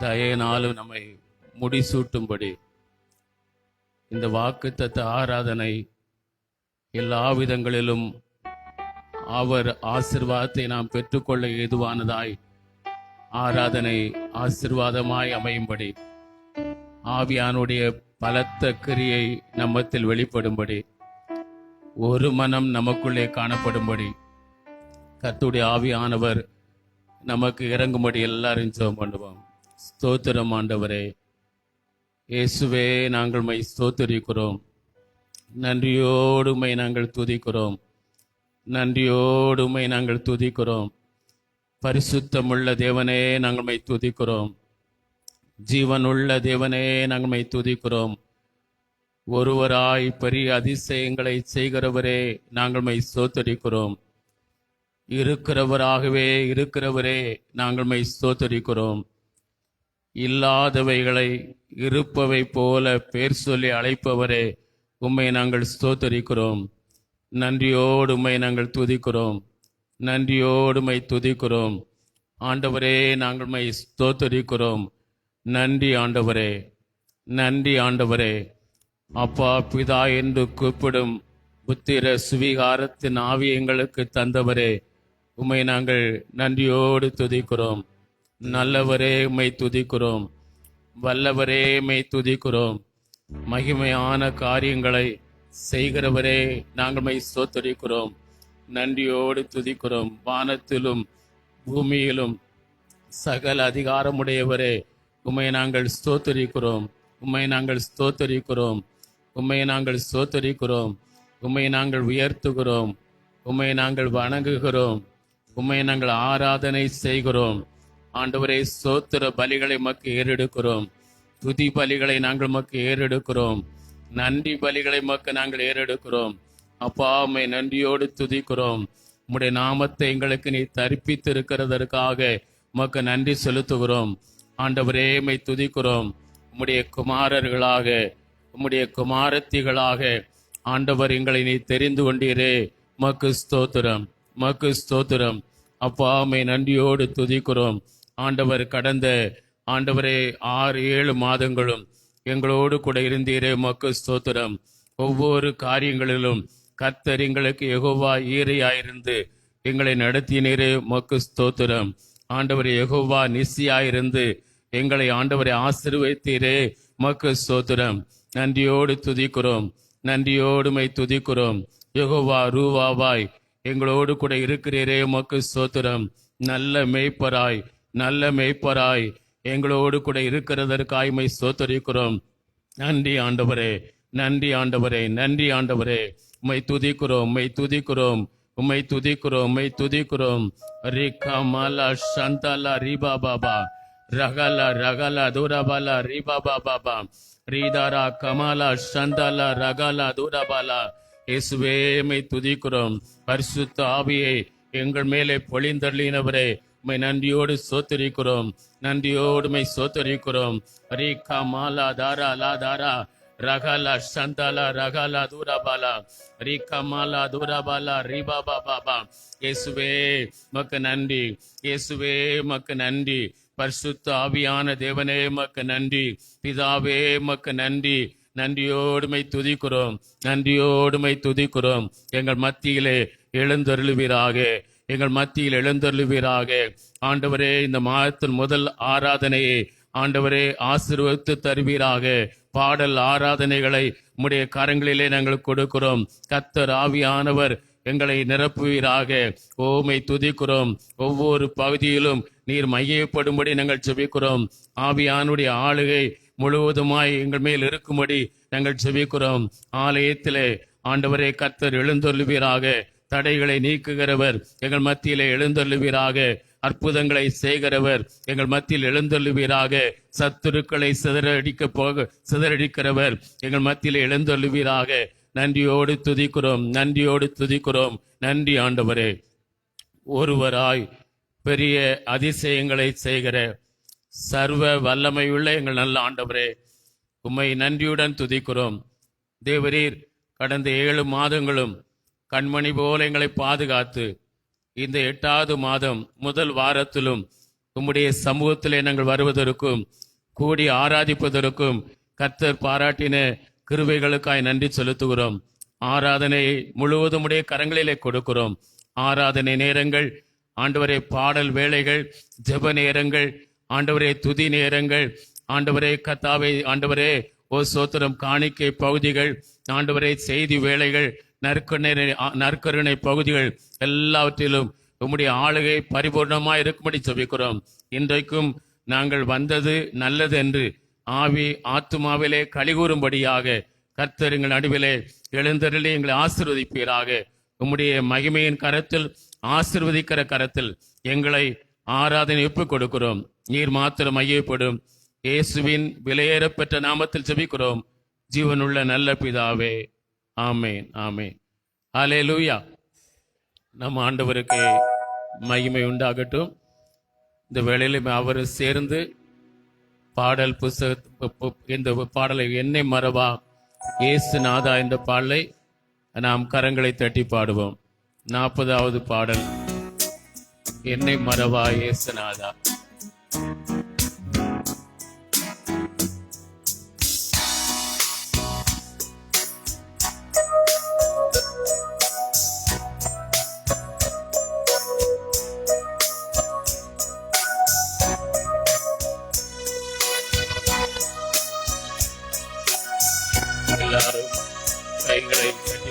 தயனாலும் நம்மை முடிசூட்டும்படி இந்த வாக்குத்தத்த ஆராதனை எல்லா விதங்களிலும் அவர் ஆசீர்வாதத்தை நாம் பெற்றுக்கொள்ள ஏதுவானதாய் ஆராதனை ஆசீர்வாதமாய் அமையும்படி ஆவியானுடைய பலத்த கிரியை நம்மத்தில் வெளிப்படும்படி ஒரு மனம் நமக்குள்ளே காணப்படும்படி கர்த்தருடைய ஆவியானவர் நமக்கு இறங்கும்படி எல்லாரும் ஜெபம் பண்ணுவோம். ஸ்தோத்திரம் ஆண்டவரே, இயேசுவே, நாங்கள் மை ஸ்தோத்திரிக்கிறோம். நன்றியோடுமை நாங்கள் துதிக்கிறோம். நன்றியோடுமை நாங்கள் துதிக்கிறோம். பரிசுத்தமுள்ள தேவனே, நாங்கள் மை துதிக்கிறோம். ஜீவனுள்ள தேவனே, நாங்கள் மை துதிக்கிறோம். ஒருவராய் பெரிய அதிசயங்களை செய்கிறவரே, நாங்கள் மை ஸ்தோத்திரிக்கிறோம். இருக்கிறவரே, நாங்கள் மை ஸ்தோத்திரிக்கிறோம். இல்லாதவைகளை இருப்பவை போல பேர் சொல்லி அழைப்பவரே, உம்மை நாங்கள் ஸ்தோத்திரிக்கிறோம். நன்றியோடு உம்மை நாங்கள் துதிக்கிறோம். நன்றியோடுமை துதிக்கிறோம். ஆண்டவரே, நாங்கள் மை ஸ்தோத்திரிக்கிறோம். நன்றி ஆண்டவரே, நன்றி ஆண்டவரே. அப்பா பிதா என்று கூப்பிடும் புத்திர சுவிகாரத்தின் ஆவி எங்களுக்கு தந்தவரே, உம்மை நாங்கள் நன்றியோடு துதிக்கிறோம். நல்லவரே, உம்மை துதிக்கிறோம். வல்லவரே, உம்மை துதிக்கிறோம். மகிமையான காரியங்களை செய்கிறவரே, நாங்கள் உம்மை ஸ்தோத்திரிக்கிறோம். நன்றியோடு துதிக்கிறோம். வானத்திலும் பூமியிலும் சகல அதிகாரமுடையவரே, உம்மை நாங்கள் ஸ்தோத்திரிக்கிறோம். உம்மை நாங்கள் ஸ்தோத்திரிக்கிறோம். உம்மை நாங்கள் ஸ்தோத்திரிக்கிறோம். உம்மை நாங்கள் உயர்த்துகிறோம். உம்மை நாங்கள் வணங்குகிறோம். உம்மை நாங்கள் ஆராதனை செய்கிறோம். ஆண்டவரே, ஸ்தோத்திர பலிகளை மக்கு ஏறெடுக்கிறோம். துதி பலிகளை நாங்கள் மக்கு ஏறெடுக்கிறோம். நன்றி பலிகளை மக்கு நாங்கள் ஏறெடுக்கிறோம். அப்பா, உம்மை நன்றியோடு துதிக்கிறோம். உம்முடைய நாமத்தை எங்களுக்கு நீ தரிப்பித்திருக்கிறதற்காக உமக்கு நன்றி செலுத்துகிறோம். ஆண்டவரே, உம்மை துதிக்கிறோம். உம்முடைய குமாரர்களாக, உம்முடைய குமாரத்திகளாக ஆண்டவர் எங்களை நீ தெரிந்து கொண்டீரே, உமக்கு ஸ்தோத்திரம், உமக்கு ஸ்தோத்திரம். அப்பா, உம்மை நன்றியோடு துதிக்கிறோம். ஆண்டவர் கடந்த ஆண்டவரே 6-7 மாதங்களும் எங்களோடு கூட இருந்தீரே, உமக்கு ஸ்தோத்திரம். ஒவ்வொரு காரியங்களிலும் கர்த்தர் எங்களுக்கு யெகோவா ஈரையாயிருந்து எங்களை நடத்தினீரே, உமக்கு ஸ்தோத்திரம். ஆண்டவரே, யெகோவா நிசியாயிருந்து எங்களை ஆண்டவரை ஆசீர்வதித்தீரே, உமக்கு ஸ்தோத்திரம். நன்றியோடு துதிக்கிறோம். நன்றியோடுமை துதிக்கிறோம். யெகோவா ரூவாவாய் எங்களோடு கூட இருக்கிறீரே, உமக்கு ஸ்தோத்திரம். நல்ல மேய்ப்பராய், நல்ல மேய்ப்பராய் எங்களோடு கூட இருக்கிறதற்காய் மை ஸ்தோத்திரிக்கிறோம். நன்றி ஆண்டவரே, நன்றி ஆண்டவரே, நன்றி ஆண்டவரே. உம்மை துதிக்கிறோம், உம்மை துதிக்கிறோம், உம்மை துதிக்கிறோம், உம்மை துதிக்கிறோம். ரிகா மாலா சந்தாலா ரிபா பாபா ரகலா ரகலா தூரபாலா ரிபா பாபா ரீதாரா கமாலா சந்தாலா ரகலா தூரபாலா. இயேசுவே, உம்மை துதிக்கிறோம். பரிசுத்த ஆவியை எங்கள் மேலே பொழிந்தள்ளினவரே, உம்மை நன்றியோடு சோத்தரிக்கிறோம். நன்றியோடு உம்மை சோத்தரிக்கிறோம். ரீகா மாலா தாரா லா தாரா ரகலா சந்தாலா ரகலா தூரபாலா ரீகா மாலா தூரபாலா ரிபா பாபா. இயேசுவே, உமக்கு நன்றி. இயேசுவே, உமக்கு நன்றி. பரிசுத்த ஆவியான தேவனே, உமக்கு நன்றி. பிதாவே, உமக்கு நன்றி. நன்றியோடுமை துதிக்கிறோம். நன்றியோடுமை துதிக்கிறோம். எங்கள் மத்தியிலே எழுந்தருளுவீராக, எங்கள் மத்தியில் எழுந்தருளுவீராக. ஆண்டவரே, இந்த மாதத்தின் முதல் ஆராதனையை ஆண்டவரே ஆசீர்வதித்து தருவீராக. பாடல் ஆராதனைகளை உம்முடைய கரங்களிலே நாங்கள் கொடுக்கிறோம். கர்த்தர் ஆவியானவர் எங்களை நிரப்புவீராக. ஓமை துதிக்கிறோம். ஒவ்வொரு பகுதியிலும் நீர் மையப்படும்படி நாங்கள் ஜெபிக்கிறோம். ஆவியானுடைய ஆளுகை முழுவதுமாய் எங்கள் மேல் இருக்கும்படி நாங்கள் ஜெபிக்கிறோம். ஆலயத்திலே ஆண்டவரே கர்த்தர் எழுந்தருளுவீராக. தடைகளை நீக்குகிறவர் எங்கள் மத்தியிலே எழுந்தருளுவீராக. அற்புதங்களை செய்கிறவர் எங்கள் மத்தியில் எழுந்தருளுவீராக. சத்துருக்களை சிதறடிக்கிறவர் எங்கள் மத்தியில் எழுந்தருளுவீராக. நன்றியோடு துதிக்கிறோம், நன்றியோடு துதிக்கிறோம். நன்றி ஆண்டவரே. ஒருவராய் பெரிய அதிசயங்களை செய்கிற சர்வ வல்லமையுள்ள எங்கள் நல்ல ஆண்டவரே, உம்மை நன்றியுடன் துதிக்கிறோம். தேவரீர் கடந்த 7 மாதங்களும் கண்மணி போல எங்களை பாதுகாத்து இந்த 8வது மாதம் முதல் வாரத்திலும் உம்முடைய சமூகத்திலே நாங்கள் வருவதற்கும் கூடி ஆராதிப்பதற்கும் கர்த்தர் பாராட்டின கிருபைகளுக்காய் நன்றி செலுத்துகிறோம். ஆராதனை முழுவதும் உடைய கரங்களிலே கொடுக்கிறோம். ஆராதனை நேரங்கள், ஆண்டவரே பாடல் வேளைகள், ஜெப நேரங்கள், ஆண்டவரே துதி நேரங்கள், ஆண்டவரே கர்த்தாவே, ஆண்டவரே ஓ சோத்திரம் காணிக்கை பகுதிகள், ஆண்டவரே செய்தி வேளைகள், நற்கருணை பகுதிகள் எல்லாவற்றிலும் உம்முடைய ஆளுகை பரிபூர்ணமாய் இருக்கும்படி ஜெபிக்கிறோம். இன்றைக்கும் நாங்கள் வந்தது நல்லது என்று ஆவி ஆத்துமாவிலே கலிகூறும்படியாக கர்த்தர் எங்கள் நடுவிலே எழுந்தருளி எங்களை ஆசீர்வதிப்பீராக. உம்முடைய மகிமையின் கரத்தில், ஆசீர்வதிக்கிற கரத்தில் எங்களை ஆராதனை ஒப்புக் கொடுக்கிறோம். நீர் மாத்திரம் மையப்படும் இயேசுவின் விலையேறப்பெற்ற நாமத்தில் ஜெபிக்கிறோம் ஜீவனுள்ள நல்ல பிதாவே, ஆமேன், ஆமேன். ஹல்லேலூயா. நம் ஆண்டவருக்கு மகிமை உண்டாகட்டும். இந்த வேளையிலும் அவர் சேர்ந்து பாடல் இந்த பாடலை என்னை மறவா இயேசுநாதா என்ற பாடலை நாம் கரங்களை தட்டி பாடுவோம். 40வது பாடல், என்னை மறவா இயேசுநாதா. எல்லாரும் கைகளை கட்டி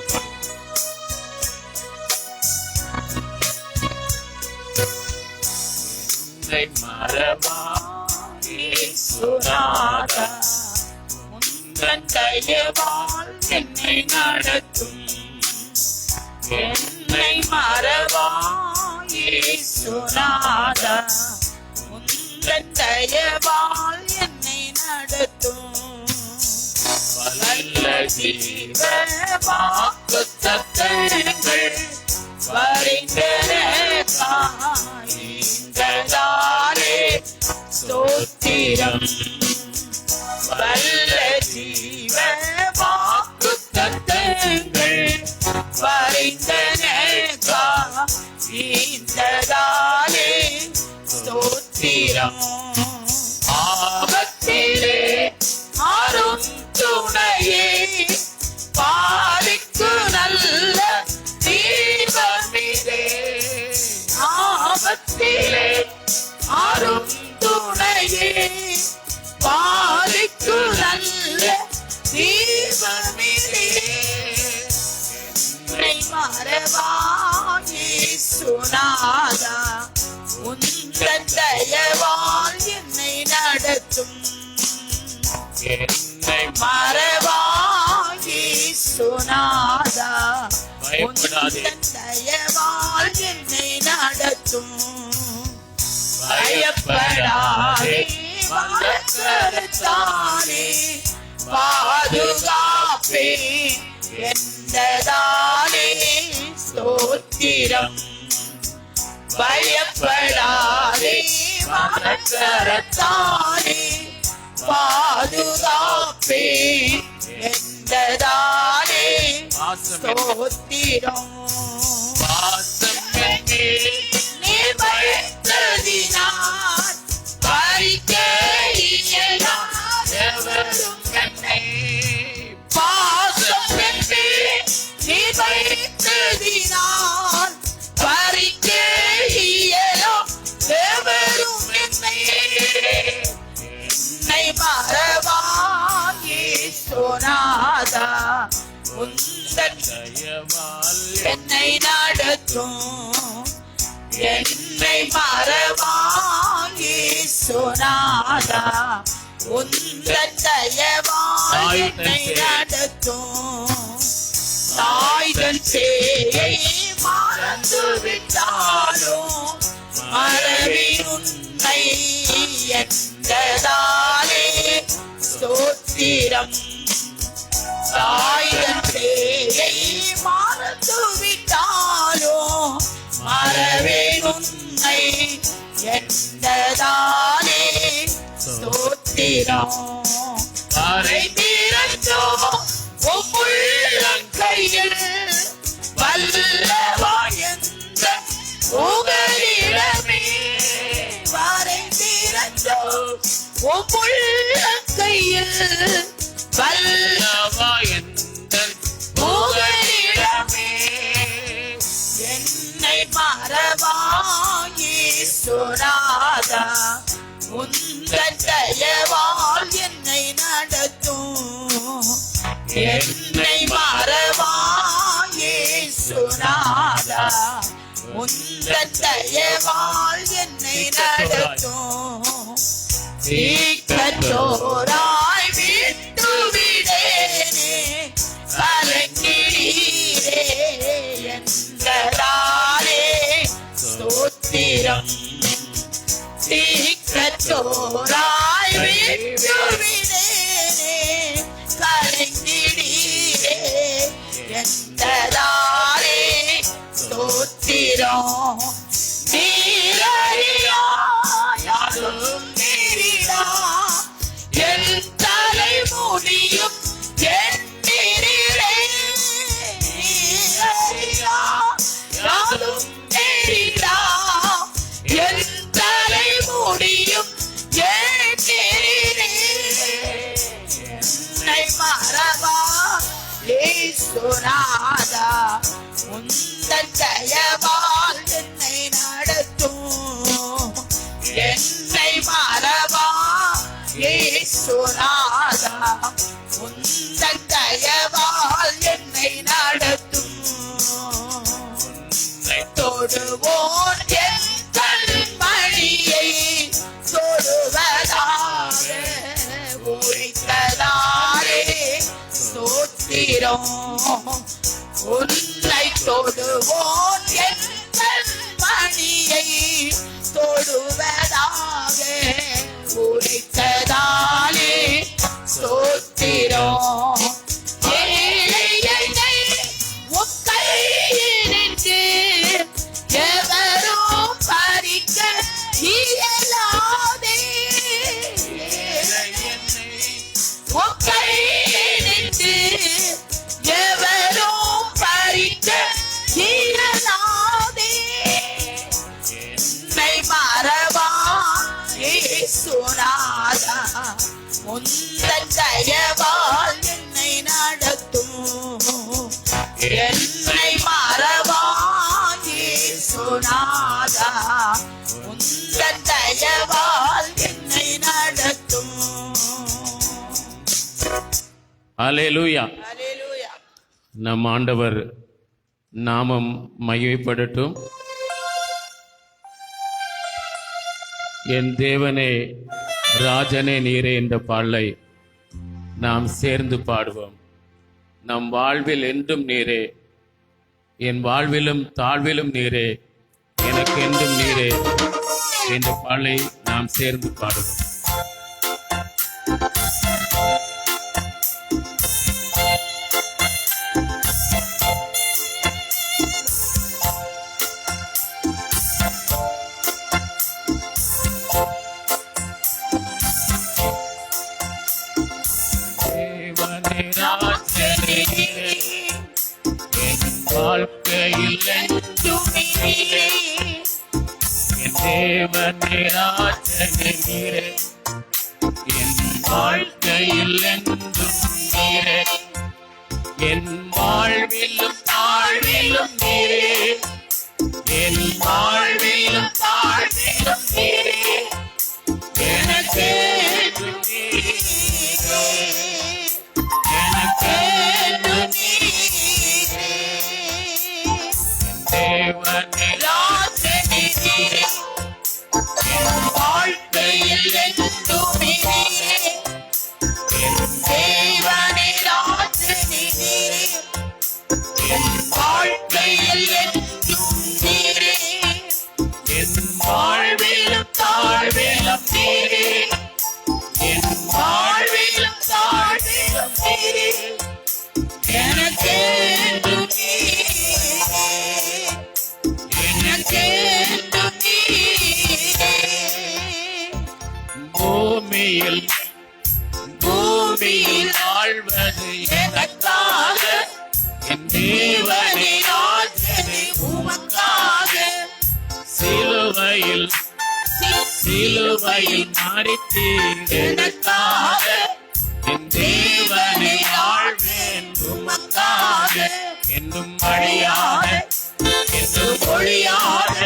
என்னை மறவா இயேசுநாதா, உந்தன் தயவால் என்னை நடத்தும். என்னை மறவா இயேசுநாதா, உந்தன் தயவால் என்னை நடத்தும். வல்ல ஜீவ வாக்குத்தத்தங்கள் வரிந்ததாலே ஸ்தோத்திரம். வல்ல ஜீவ வாக்குத்தத்தங்கள் வரிந்ததாலே ஸ்தோத்திரம். ஆபத்திலே அரும் துணையே, பாரிக்கு நல்ல தீபமிதே. ஆபத்திலே அரும் துணையே, பாரிக்கு நல்ல தீபமிதே. என்னை மறவா இயேசுநாதா, உந்தன் தயவால் என்னை நடத்தும். என்னை மறவா இயேசுநாதா, உந்தன் தயவால் என்னை நடத்தும். பயப்படாதே மனக்கருத்தானே, பாதுகாப்பே என்றதாலே ஸ்தோத்திரம். பயப்படாதே மனக்கருத்தானே, பாதுகாப்பே என்றதாலே ஸ்தோத்திரம். வாசம் நீர் வைத்ததினார் பறிக்க இயலாதவரும் என்னை. பாசம் நீர் வைத்ததினார் பறிக்க இயலாதவரும் என்னை. என்னை மறவா இயேசுநாதா, உந்தன் தயவால் என்னை நடத்தும். என்னை மறவா இயேசுநாதா, உந்தன் தயவால் என்னை நடத்தும். தாய்தன் சேயை மறந்து விட்டாலும் மறவேன் உன்னை என்றதாலே ஸ்தோத்திரம். தாய்தன் சேயை மறந்து விட்டாலும் மறவேன் உன்னை என்றதாலே ஸ்தோத்திரம். வரை திறந்தோ உள்ளங்கையில் வல்லவா என்ற உங்களிடமே. வரை உம்முள்ள கையில் வல்லவா எந்தன் புகலிடமே. என்னை மறவாயேசுநாதா, உந்தன் தயவால் என்னை நடத்தும். என்னை மறவாயேசுநாதா, உந்தன் தயவால் என்னை நடத்தும். சீக்கற்றோராய் விட்டு விடேனே, கலங்கிடீரே என்றாரே ஸ்தோத்திரம். சீக்கற்றோராய் விட்டு விடேனே, கலங்கிடீரே என்றாரே ஸ்தோத்திரம். நீரறியா யாரும் நீரிடா, என் தலைமுடியும் என் நீரிலே. நீரறியா யாரும் நீரிடா, என் தலைமுடியும் என் நீரிலே. என்னை மறவா இயேசுநாதா, உந்தன் தயவால் என்னை நடத்தும். என்னை மறவா இயேசுநாதா, உந்தன் தயவால் என்னை நடத்தும். தொடுவோன் என் கண்மணியை தொடுவதாக உரைத்ததாரே ஸ்தோத்திரம். உன்னை தொடுவோன் என் கண்மணியை தொடுவதாக உரைத்ததாலே ஸ்தோத்திரம். ஏழையை உம் கையினின்று எவரும் பறிக்க இயலாதே. உம் கையினின்று எவரும் பறிக்க இயலாதே. என்னை மறவா இயேசுநாதா, உந்தன் தயவால் என்னை நடத்தும். என்னை மறவா இயேசுநாதா, உந்தன் தயவால் என்னை நடத்தும். அல்லேலூயா. அல்லேலூயா. நம் ஆண்டவர் நாமம் மகிமைப்படட்டும். என் தேவனே ராஜனே நீரே என்ற பாடலை நாம் சேர்ந்து பாடுவோம். நம் வாழ்வில் என்றும் நீரே, என் வாழ்விலும் தாழ்விலும் நீரே, எனக்கு என்றும் நீரே என்ற பாடலை நாம் சேர்ந்து பாடுவோம். வாழ்க்கையில் என்றும் நீரே, என் தேவனே ராஜனே நீரே, என் வாழ்க்கையில் என்றும் நீரே, என் வாழ்விலும் தாழ்விலும் நீரே, என் வாழ்விலும் தாழ்விலும் நீரே, எனக்கு நீரே, எனக்கு தேவனே ராஜனே நீரே, என் வாழ்க்கையில் என்றும் நீரே, என் தேவனே ராஜனே நீரே, என் வாழ்க்கையில் என்றும் நீரே, என் வாழ்விலும் தாழ்விலும் நீரே, என் வாழ்விலும் தாழ்விலும் நீரே, எனக்கு பூமியில் ஆழ்வது எனக்காக, என் தேவனே ராஜனே உமக்காக, சிலுவையில் மரித்தீர் எனக்காக என் தேவனை ஆழ்வேன் உமக்காக என்றும் அழியாத என்றும் ஒழியாத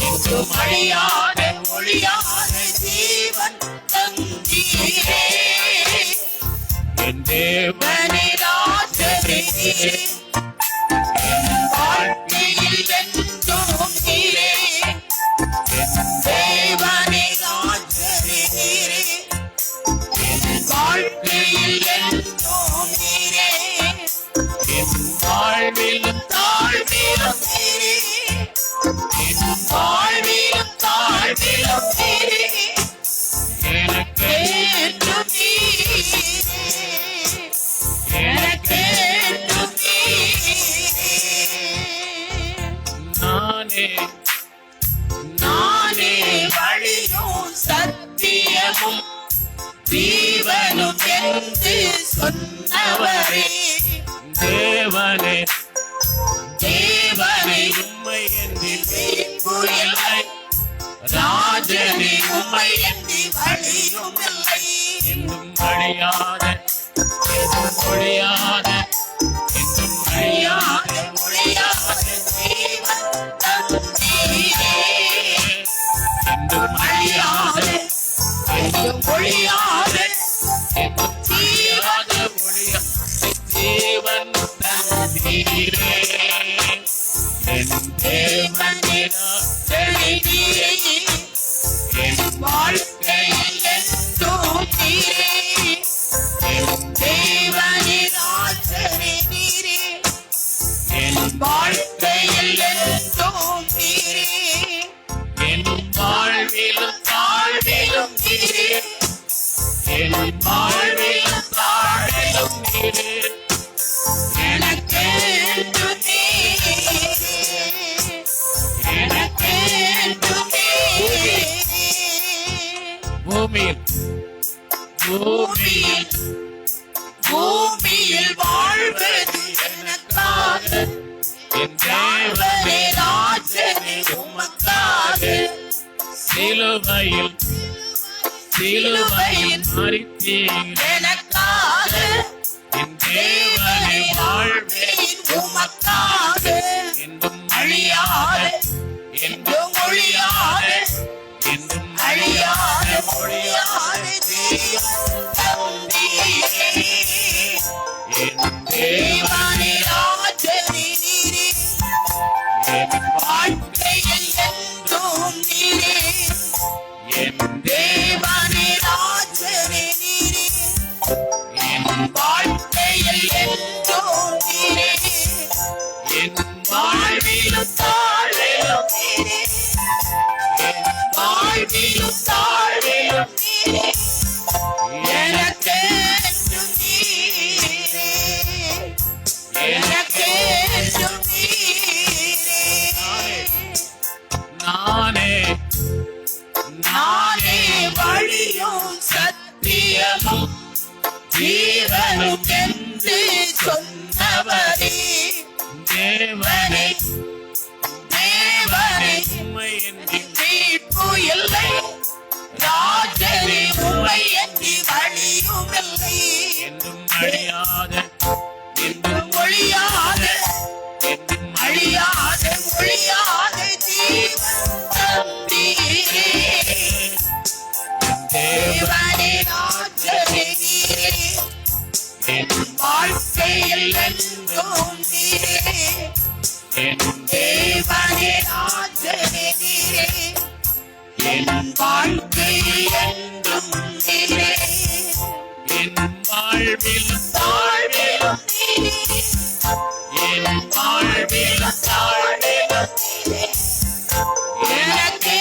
என்றும் அழியாத ஒழியாத ஜீவன் தந்தீரே என் தேவனை ராஜனீரே என் வாழ்க்கையில் என்றும் நீரே என் தேவனை ராஜனீரே என் வாழ்க்கையில் என்றும் நீரே என் வாழ்விலும் தாழ்விலும் நீரே என் வாழ்விலும் தாழ்விலும் நீரே எனக்கு என்றும் நீரே எனக்கு என்றும் நீரே நானே நானே வழியும் சத்தியமும் ஜீவனும் என்று சொன்னவரே தேவனே தேவனை உம்மை என்று இல்லை ராஜனே உம்மை என்று வழியும் இல்லை என்றும் அழியாத என்றும் ஒழியாத என்றும் அழியாத ஒழியாத ஜீவன் தந்தீரே என்றும் அழியாத என்றும் ஒழியாத என்றும் தீராத ஒழியாத ஜீவன் தந்தீரே என் தேவனே ராஜனீரே என் வாழ்க்கையில் என்றும் நீரே என் தேவனே ராஜனீரே என் வாழ்க்கையில் என்றும் நீரே என் வாழ்விலும் தாழ்விலும் நீரே என் வாழ்விலும் தாழ்விலும் நீரே எனக்கு என்றும் நீரே எனக்கு என்றும் நீரே பூமியில் பூமியில் பூமியில் வாழ்வது எனக்காக என் தேவனே ராஜனே உமக்காக சிலுவையில் சிலுவையில் மரித்தீர் எனக்காக என் தேவனே வாழ்வேன் உமக்காக என்றும் அழியாத என்றும் ஒழியாத என்றும் அழியாத ஒழியாத ஜீவன் தந்தீரே என் தேவனே ராஜனீரே என் வாழ்க்கையில் என்றும் நீரே என் தேவனே ராஜனீரே என் வாழ்க்கையில் என்றும் நீரே என் வாழ்விலும் தாழ்விலும் நீரே என் வாழ்விலும் தாழ்விலும் நீரே எனக்கு என்றும் நீரே எனக்கு என்றும் நீரே நானே நானே வழியும் சத்தியமும் ஜீவனும் என்று சொன்னவரே தேவனே தேவனே உம்மை என்று மீட்பு இல்லை ராஜனே உம்மை என்று வழியும் இல்லை என்றும் அழியாத என்றும் ஒழியாத என்றும் அழியாத ஒழியாத ஜீவன் தந்தீரே தேவனே ராஜனீரே என் வாழ்க்கையில் என்றும் நீரே என் தேவனே ராஜனீரே என் வாழ்க்கையில் என்றும் நீரே என் வாழ்விலும் தாழ்விலும் நீரே என் வாழ்விலும் தாழ்விலும் நீரே எனக்கு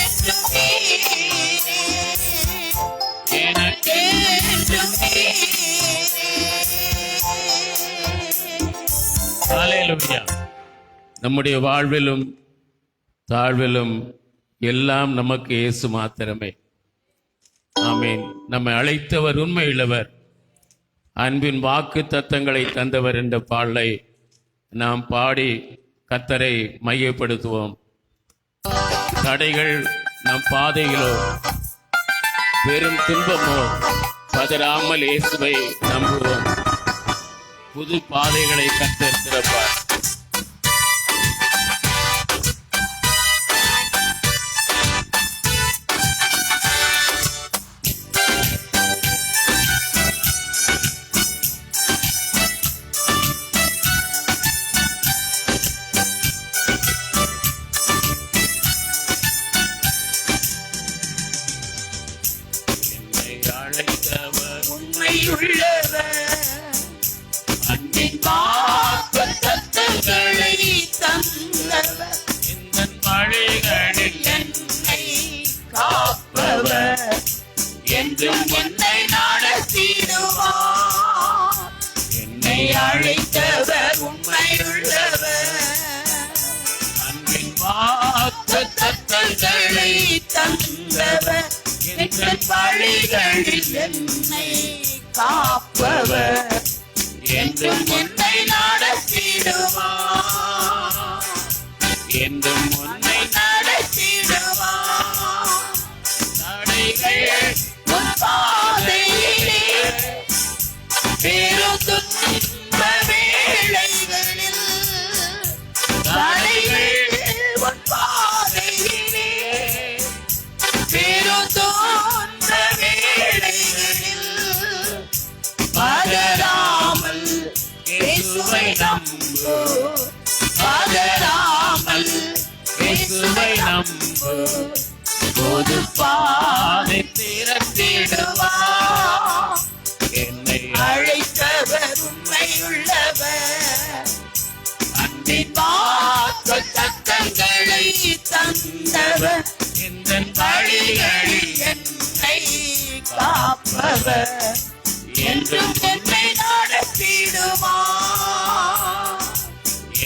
என்றும் நீரே எனக்கு என்றும் நீரே. ஹல்லேலூயா. நம்முடைய வாழ்விலும் தாழ்விலும் எல்லாம் நமக்கு இயேசு மாத்திரமே. ஆமீன். நம்மை அழைத்தவர் உண்மையுள்ளவர், அன்பின் வாக்கு தத்தங்களை தந்தவர் என்ற பாடலை நாம் பாடி கர்த்தரை மையப்படுத்துவோம். தடைகள் நம் பாதையிலோ பெரும் துன்பமோ பதறாமல் இயேசுவை நம்புவோம். புது பாதைகளை கர்த்தர் திறப்பார். அழைத்தவர் உண்மையுள்ளவர், அன்பின் வாக்குத்தத்தங்களை தந்தவர், இந்த வழிகளில் என்னை காப்பவர், என்றும் என்னை நடத்திடுவார். என்னை அழைத்தவர் உண்மையுள்ளவர், அன்பின் வாக்குத்தத்தங்களை தந்தவர், எங்கள் வழிகளில் என்னை காப்பவர், என்றும் என்னை நடத்திடுவார். என்றும் உன்னை நடத்திடுவார். தடைகள் உன் பாதையிலே பெரும் துன்ப வேளைகளில், தடைகள் உன் பாதையிலே பெரும் துன்ப வேளைகளில், பதறாமல் இயேசுவை நம்பு, பதறாமல் இயேசுவை நம்பு, புது பாதை திறந்திடுவார். என்னை அழைத்தவர் உண்மையுள்ளவர், அன்பின் வாக்குத்தத்தங்களை தந்தவர், இந்த வழிகளில் என்னை காப்பவர், என்றும் என்னை நடத்திடுவார்.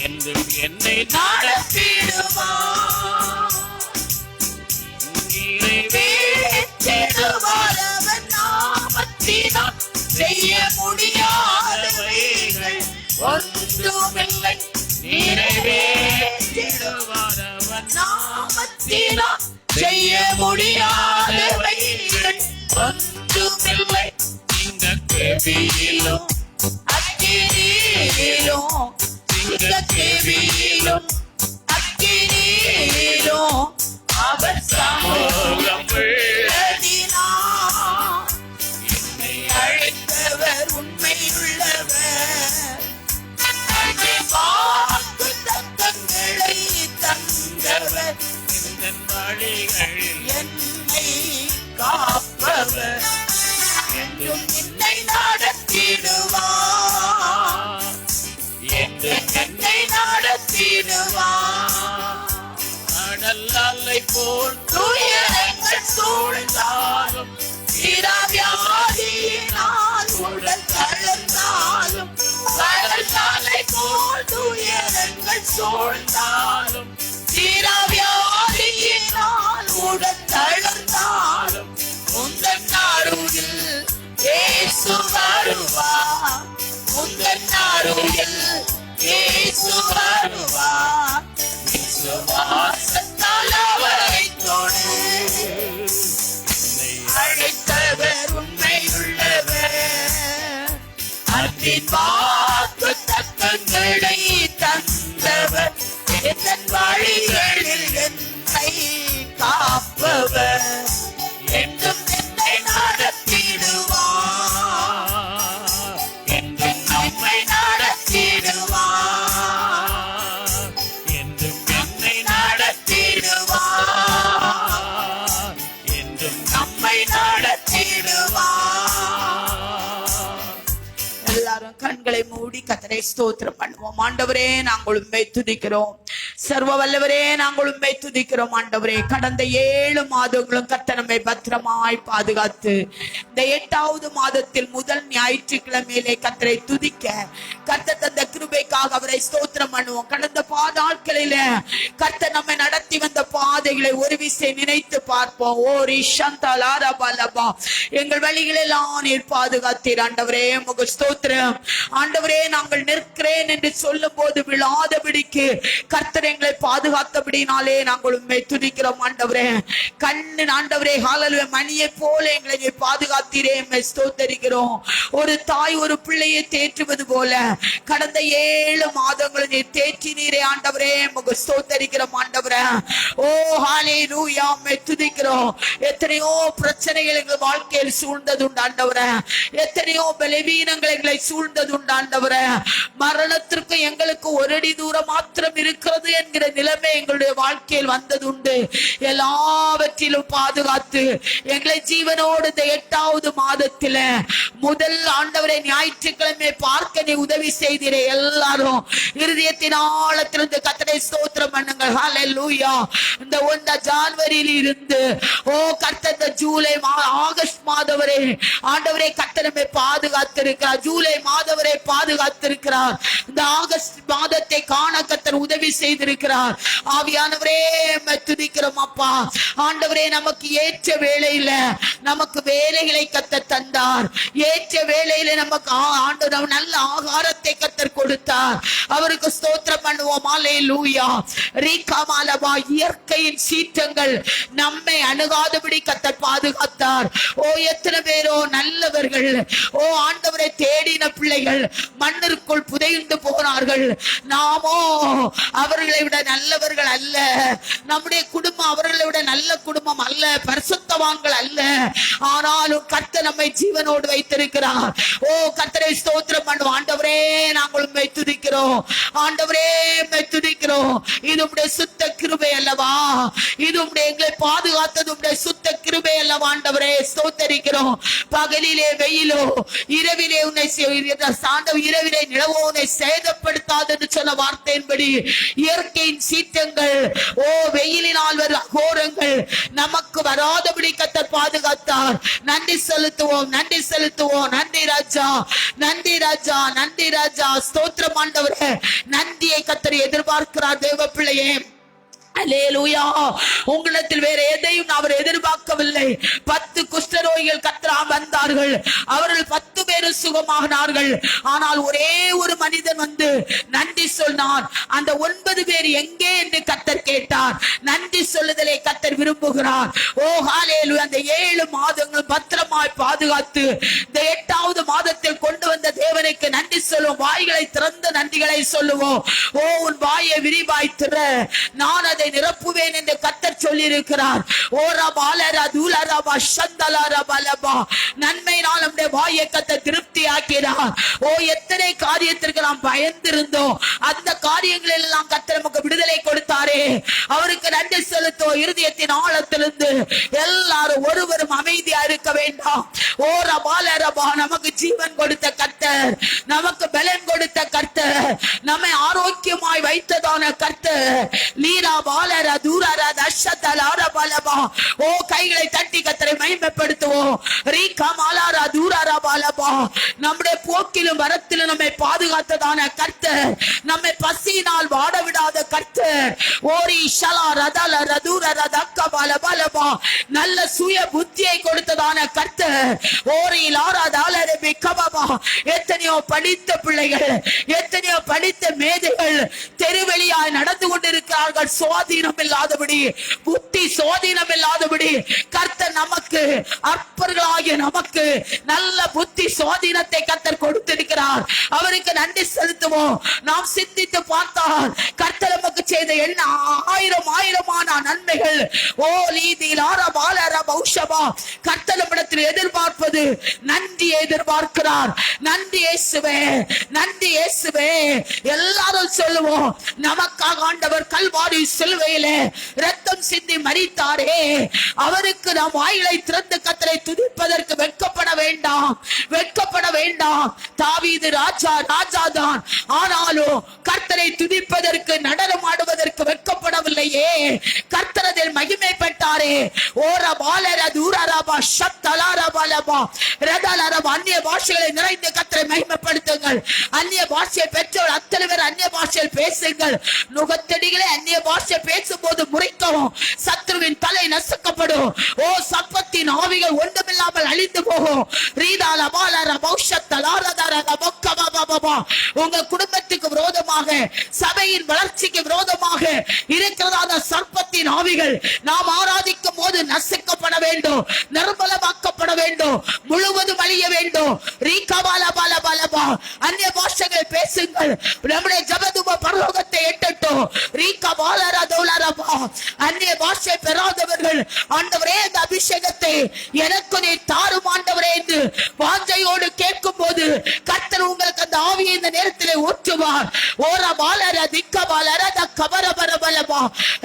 என்றும் என்னை நடத்திடுவார். நிறைவேற்றிடுவார் அவர் நாமத்தினால், செய்ய முடியாதவைகள் ஒன்றுமில்லை. நிறைவேற்றிடுவார் அவர் நாமத்தினால், செய்ய முடியாதவைகள் ஒன்றுமில்லை. இந்த கேள்வியிலும் அக்கினியிலும், இந்த கேள்வியிலும் அக்கினியிலும் அவர் சமூகம் உள்ளதினால், என்னை அழைத்தவர் உண்மையுள்ளவர், அன்பின் வாக்குத்தத்தங்களை தந்தவர், இந்த வழிகளில் என்னை காப்பவர், என்றும் என்னை நடத்திடுவார். என்றும் என்னை நடத்திடுவார். கடல் அலை போல் துயரங்கள் சூழ்ந்தாலும், வியாதியினால் உடல் தளர்ந்தாலும், கடல் அலை போல் துயரங்கள் சூழ்ந்தாலும், வியாதியினால் உடல் தளர்ந்தாலும், உந்தன் அருகில் இயேசு வருவார். உந்தன் அருகில் இயேசு வருவார். விசுவாசத்தால் அவரை தொடு. அழைத்தவர் உண்மையுள்ளவர், அன்பின் வாக்குத்தத்தங்களை தந்தவர், என் வழிகளில் என்னை காப்பவர், என்றும் என்னை நடத்திடுவார். என்றும் நம்மை நடத்திடுவார். என்றும் நம்மை நடத்திடுவார். என்றும் நம்மை நடத்திடுவார். எல்லாரும் கண்களை மூடி கர்த்தரை ஸ்தோத்திரம் பண்ணுவோம். ஆண்டவரே, நாங்கள் உம்மை துதிக்கிறோம். சர்வ வல்லவரே, நாங்கள் உம்மை துதிக்கிறோம். ஆண்டவரே, கடந்த 7 மாதங்களும் கர்த்தர் நம்மை பத்திரமாய் பாதுகாத்து இந்த 8வது மாதத்தில் முதல் ஞாயிற்றுக்கிழமையிலே கர்த்தரை துதிக்க கர்த்தர் தந்த கிருபைக்காக அவரை ஸ்தோத்திரம் பண்ணுவோம். கடந்த நாட்களில கர்த்தர் நம்மை நடத்தி வந்த பாதைகளை ஒரு விசை நினைத்து பார்ப்போம். ஓ ரிஷந்தலாரபலபா, எங்கள் வழிகளெல்லாம் நீர் பாதுகாத்தீர் ஆண்டவரே, உமக்கு ஸ்தோத்திரம் ஆண்டவரே. நாங்கள் நிற்கிறேன் என்று சொல்லும் போது விழாதபடிக்கு கர்த்தர் எங்களை பாதுகாத்தபடினாலே நாங்கள் உண்மை துதிக்கிறோம் ஆண்டவரே. கண்ணு ஆண்டவரே ஹalleluya, மணியை போல எங்களை நீர் பாதுகாத்தீரே, உம்மை ஸ்தோத்திரிக்கிறோம். ஒரு தாய் ஒரு பிள்ளையை தேற்றுவது போல கடந்த 7 மாதங்கள் நீர் தேற்றினீரே ஆண்டவரே, உமக்கு ஸ்தோத்திரிக்கிறோம் ஆண்டவரே. ஓ ஹalleluya, உம்மை துதிக்கிறோம். எத்தனையோ பிரச்சனைகள் எங்கள் வாழ்க்கையில் சூழ்ந்ததுண்டு ஆண்டவரே, எத்தனையோ பலவீனங்கள் எங்களை சூழ்ந்ததுண்டு ஆண்டவரே. மரணத்திற்கு எங்களுக்கு ஒரு அடி தூரம் மாத்திரம் இருக்கிறது என்கிற நிலைமை எங்களுடைய வாழ்க்கையில் வந்ததுண்டு. எல்லாவற்றிலும் பாதுகாத்து எங்களை ஜீவனோடு இந்த 8வது மாதத்தில முதல் ஆண்டவரை ஞாயிற்றுக்கிழமை பார்க்க நீ உதவி செய்தீரே. எல்லாரும் இருதயத்தின் ஆழத்திலிருந்து கர்த்தரை ஸ்தோத்திரம் பண்ணுங்கள். ஹalleluya. இந்த 1 ஜனவரியில் இருந்து ஓ கர்த்தர் இந்த ஜூலை ஆகஸ்ட் மாதம் வரை ஆண்டவரே கர்த்தர் நம்மை பாதுகாத்திருக்கிறார். ஜூலை மாதம் வரை பாதுகாத்திருக்கிறார். இந்த ஆகஸ்ட் மாதத்தை காண கர்த்தர் உதவி செய்திருக்கிறார். ஆவியானவரே துதிக்கிறோம் அப்பா. ஆண்டவரே நமக்கு ஏற்ற வேளையில நமக்கு வேலைகளை கர்த்தர் தந்தார். ஏற்ற வேளையில நமக்கு ஆண்டவர் நல்ல ஆகாரத்தை கர்த்தர் கொடுத்தார். அவருக்கு ஸ்தோத்திரம் பண்ணுவோம். ஹalleluya. ரீகாமாலபா, இயற்கையின் சீற்றங்கள் நம்மை அணுகாதபடி கர்த்தர் பாதுகாத்தார். ஓ எத்தனை பேரோ நல்லவர்கள் ஓ ஆண்டவரை தேடின பிள்ளைகள் மண்ணிற்குள் புதைந்து போனார்கள். நாமோ அவர்களை விட நல்லவர்கள் அல்ல, நம்முடைய குடும்பம் அவர்களை விட நல்ல குடும்பம் அல்ல, பரிசுத்தவான்கள் அல்ல. ஆனாலும் கர்த்தர் நம்மை ஜீவனோடு வைத்திருக்கிறார். ஓ கர்த்தரை ஸ்தோத்திரம் பண்ணுவோம். ஆண்டவரே நாங்கள் உம்மை துதிக்கிறோம். ஆண்டவரே உம்மை துதிக்கிறோம். இது உம்முடைய சுத்த கிருபை அல்லவா? இது உம்முடைய எங்களை பாதுகாத்தது உம்முடைய சுத்த கிருபை அல்லவா? ஆண்டவரே ஸ்தோத்திரிக்கிறோம். பகலிலே வெயிலோ இரவிலே உன்னை இரவிலே நிலவோ உன்னை சேதப்படுத்தாது என்று சொன்ன வார்த்தையின்படி இயற்கையின் சீற்றங்கள் ஓ வெயிலினால் வரும் அகோரங்கள் நமக்கு வராதபடி கர்த்தர் பாதுகாத்தார். நன்றி செலுத்துவோம், நன்றி செலுத்துவோம். நன்றி ராஜா, நன்றி ராஜா, நன்றி ராஜா. ஸ்தோத்திரம் ஆண்டவரே. நன்றியை கர்த்தர் எதிர்பார்க்கிறார் தேவ பிள்ளையே. அல்லேலூயா. உங்களிடத்தில் வேற எதையும் அவர் எதிர்பார்க்கவில்லை. 10 குஷ்டரோகிகள் கர்த்தரால் வந்தார்கள். அவர்கள் 10 பேரும் சுகமானார்கள். ஆனால் ஒரே ஒரு மனிதன் வந்து நன்றி சொன்னான். அந்த 9 பேர் எங்கே என்று கர்த்தர் கேட்டார். நன்றி சொல்லுதலை கர்த்தர் விரும்புகிறார். ஓ ஹalleluya. அந்த 7 மாதங்கள் பத்திரமாய் பாதுகாத்து இந்த 8வது மாதத்தில் கொண்டு வந்த தேவனுக்கு நன்றி சொல்லுவோம். வாய்களை திறந்த நன்றிகளை சொல்லுவோம். ஓ உன் வாயை விரிவாய் திற, நான் அதை நிரப்புவேன் என்று கர்த்தர் சொல்லி இருக்கிறார். நன்மையினால் நம்முடைய வாயை கர்த்தர் திருப்தி ஆக்கிறார். ஓ எத்தனை காரியத்திற்கு நாம் பயந்திருந்தோம், அந்த காரியங்கள் எல்லாம் கர்த்தர் நமக்கு விடுதலை கொடுத்தாரே. அவருக்கு நன்றி செலுத்தோம். இருதயத்தின் ஆழத்திலிருந்து எல்லாரும் ஒருவரும் அமைதியா இருக்க வேண்டாம். ஓ ரபா, நமக்கு ஜீவன் கொடுத்த கர்த்தர், நமக்கு பலன் கொடுத்த கர்த்தர், நம்மை ஆரோக்கியமாய் வைத்ததான கர்த்தர். லீரா பாலர தூரர தஷதலார பலபா. ஓ கைகளை தட்டி கர்த்தரை மகிமைப்படுத்துவோம். ரீகா மாலார தூரர பலபா. நம்முடைய போக்கிலும் வரத்திலும் நம்மை பாதுகாத்ததான கர்த்தர், நம்மை பசியினால் வாட விடாத கர்த்தர். ஓரி ஷலா ரதல ரதூர ரதக்க பலபா. நல்ல சுய புத்தியை கொடுத்ததான கர்த்தர். ஓரி லாரா தாலரே பிகபபா. எத்தனையோ படித்த பிள்ளைகள், எத்தனையோ படித்த மேதைகள் தெருவெளியாய் நடந்து கொண்டிருக்கிறார்கள். சுவாதீனம் இல்லாதபடி, புத்தி சுவாதீனம் இல்லாதபடி கர்த்தர் நமக்கு அற்பர்களாகிய நமக்கு நல்ல புத்தி சுவாதீனத்தை கர்த்தர் கொடுத்திருக்கிறார். அவருக்கு நன்றி செலுத்துவோம். நாம் சிந்தித்து பார்த்தால் கர்த்தர் நமக்கு செய்த என்ன ஆயிரமான நன்மைகள். ஓ லீதி லாரா பாலரா பௌஷபா. கர்த்தர் நம்மிடத்தில் எதிர்பார்ப்பது நன்றியை எதிர்பார்க்கிறார். நன்றி இயேசுவே, நன்றி இயேசுவே. எல்லாரும் சொல்லுவோம், நமக்காக ஆண்டவர் கல்வாரி சிலுவையிலே இரத்தம் சிந்தி மரித்தாரே. அவருக்கு நாம் வாய்களை திறந்து கர்த்தரை துதிப்பதற்கு வெட்கப்பட வேண்டாம், வெட்கப்பட வேண்டாம். தாவீது ராஜாதான், ஆனாலும் கர்த்தரை துதிப்பதற்கு நடனம் ஆடுவதற்கு வெட்கப்படவில்லையே. கர்த்தரதில் மகிமை பெற்றாரே. ஓர பாலர தூரரபா ஷத்தலாரபலபா ரதலரபா. அந்நிய பாஷைகளை நிறைந்து கர்த்தரை மகிமைப்படுத்துங்கள். அந்நிய பாஷையை பெற்றோர் அத்தனை பேர் அந்நிய பாஷையில் பேசுங்கள். நுகத்தடிகளை அந்நிய பாஷை பேசும்போது முறைக்கவும் சத்ருவின் தலை நசுக்கப்படும். ஓ சர்ப்பத்தின் ஆவிகள் ஒன்றுமில்லாமல் அழிந்து போகும். உங்க குடும்பத்துக்கு விரோதமாக, சபையின் வளர்ச்சிக்கு விரோதமாக இருக்கிறதான சர்ப்பத்தின் ஆவிகள் நாம் ஆராதிக்கும் போது நசுக்கப்பட வேண்டும், நிர்மலமாக்கப்பட வேண்டும், முழுவதும் அழிய வேண்டும். அந்நிய பாஷைகள் பேசுங்கள். நம்முடைய ஜபதுப பரலோகத்தை எட்டட்டும். அந்நிய பாஷை பெறாதவர்கள், ஆண்டவரே இந்த அபிஷேகத்தை எனக்கு நீ தாரும் ஆண்டவரே என்று வாஞ்சையோடு கேட்கும் போது கர்த்தர் உங்களுக்கு அந்த ஆவியை இந்த நேரத்திலே ஊற்றுவார். ஓர பாலர திக்க பாலர கபர பரபலபா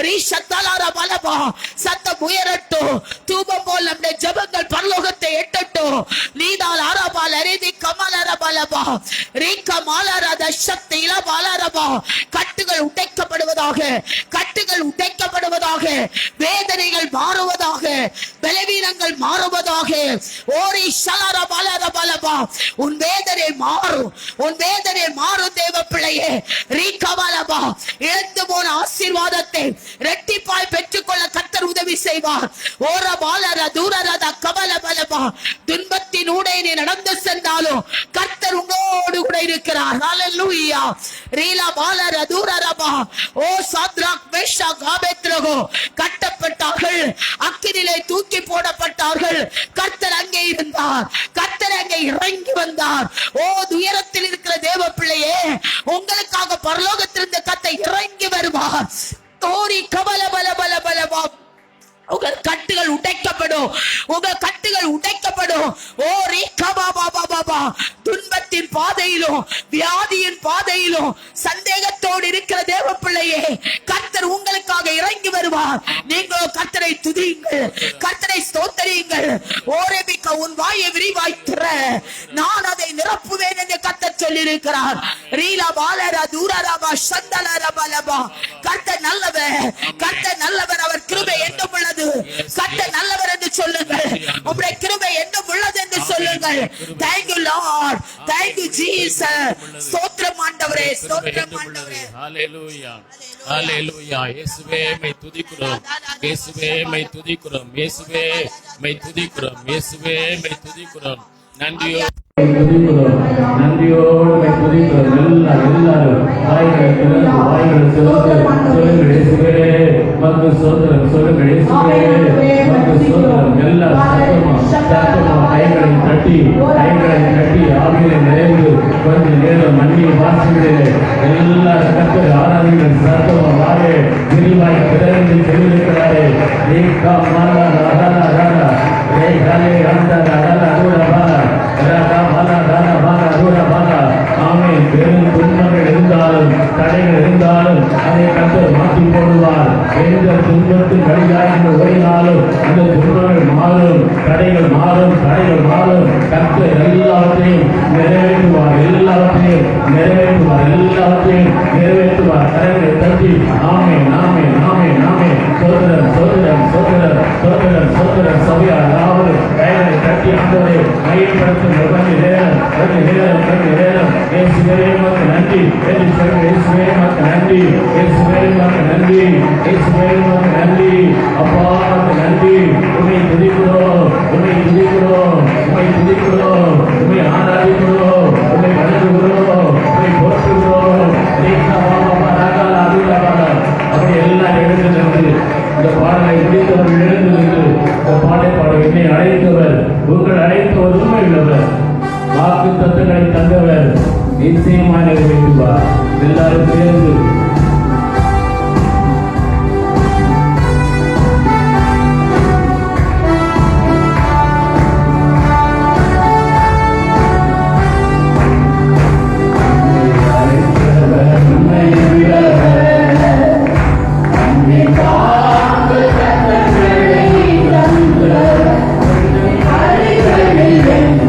ரீஷத்தலார பலபா. சத்தம் உயரட்டும். தூபம் போல் நம்முடைய ஜபங்கள் பரலோகத்தை எட்டட்டும். நீதால் அரபால் அரிதி கமலர பலபா ரீக்க மாலரத சக்தி இளபாலரபா. கட்டுகள் உடைக்கப்படுவதாக, கட்டுகள் உடைக்கப்படுவதாக, வேதனைகள் மாறுவதாக, பலவீனங்கள் மாறுவதாக. ஓரி ஷலர பலர பலபா. உன் வேதனை மாறும், உன் வேதனை மாறும் தேவ பிள்ளையே. ரீகவலபா. இழந்து போன ஆசீர்வாதத்தை இரட்டிப்பாய் பெற்றுக்கொள்ள கர்த்தர் உதவி செய்வார். ஓர பாலர தூரரத கபல பலபா. துன்பத்தின் ஊடே நீ நடந்து சென்றாலும் கர்த்தர் உங்களோடு கூட இருக்கிறார். ஹல்லேலூயா. ரீலா பாலர தூரரபா. ஓ சாத்ராக் மேஷாக் ஆபேத்நேகோ கட்டப்பட்டார்கள், அக்கினிலே தூக்கி போடப்பட்டார்கள். கர்த்தர் அங்கே இருந்தார், கர்த்தர் அங்கே இறங்கி வந்தார். ஓ துயரத்தில் இருக்கிற தேவ பிள்ளையே, உங்களுக்காக பரலோகத்திலிருந்து கர்த்தர் இறங்கி வருவார். தோரி கபல பல பல பலபா. உங்கள் கட்டுகள் உடைக்கப்படும், உங்கள் கட்டுகள் உடைக்கப்படும். ஓ ரீகபாபாபாபா. துன்பத்தின் பாதையிலும் வியாதியின் பாதையிலும் சந்தேகத்தோடு இருக்கிற தேவ பிள்ளையே, கர்த்தர் உங்களுக்காக இறங்கி வருவார். நீங்களோ கர்த்தரை துதியுங்கள், கர்த்தரை ஸ்தோத்தரியுங்கள். ஓரேபிக்க உன் வாயை விரிவாய் திற, நான் அதை நிரப்புவேன் என்று கர்த்தர் சொல்லியிருக்கிறார். ரீலா பாலர தூரரபா சந்தலரபலபா. கர்த்தர் நல்லவர், கர்த்தர் நல்லவர். அவர் கிருபை என்றும் உள்ளது. கர்த்தர் நல்லவர் என்று சொல்லுங்கள். உம்முடைய கிருபை என்றும் உள்ளது என்று சொல்லுங்கள். Thank you Lord, thank you Jesus. ஸ்தோத்திரம் ஆண்டவரே, ஸ்தோத்திரம் ஆண்டவரே. ஹல்லேலூயா, ஹல்லேலூயா. இயேசுவே மை துதிக்கிறோம், இயேசுவே மை துதிக்கிறோம், இயேசுவே மை துதிக்கிறோம், இயேசுவே மை துதிக்கிறோம். நன்றியோடு துதிக்கிறோம். எல்லாரும் வாய்களை திறந்து வாய்களை சொல்லுங்கள். இயேசுவே மக்கு சோதரம் சொல்லுங்கள். இயேசுவே மக்கு சோதரம். எல்லா சத்தமா கைகளை தட்டி ஆவிகளை நிறைந்து கொஞ்ச நேரம் அந்நிய பாஷைகளிலே எல்லா கர்த்தர் ஆராதிகள் சத்தமா வாயே விரிவாய் திறந்து சொல்லியிருக்கிறாரே. ரேகா மாலா ராதா ராதா ரேகாலே ராதா ராதா ரூடா ஆமென். பெரும் துன்பங்கள் இருந்தாலும் தடைகள் இருந்தாலும் அதை கர்த்தர் மாற்றி போடுவார். எந்த துன்பத்தின் வழியாக ஓடினாலும் அந்த துன்பங்கள் மாறும், தடைகள் மாறும், கர்த்தர் எல்லாவற்றையும் நிறைவேற்றுவார், எல்லாவற்றையும் நிறைவேற்றுவார். கரைகளை தட்டி ஆமென், ஆமென், ஆமென், ஆமென். சோதரன் சபையா அதாவது கைகளை தட்டி ஆண்டவரை மையப்படுத்தும் கொஞ்ச நேரம். இயேசுவே உமக்கு நன்றி என்று சொல்லுங்கள். இயேசுவே உமக்கு நன்றி, இயேசுவே உமக்கு நன்றி, இயேசுவே உமக்கு நன்றி. அப்பா உமக்கு நன்றி. உம்மை துதிக்கிறோம், உம்மை ஆராதிக்கிறோம், உம்மை வணங்குகிறோம், உம்மை போற்றுகிறோம். அப்படி எல்லாம் எழுந்து நின்று இந்த பாடலை முடித்தவர்கள் எழுந்து நின்று இந்த பாடை பாட என்னை அழைத்தவர், உங்கள் அழைத்தவர் உண்மை உள்ளவர், வாக்கு தத்துக்களை தந்தவர், நிச்சயமாக நிறைவேற்றுவார். எல்லாரும் சேர்ந்து Thank you.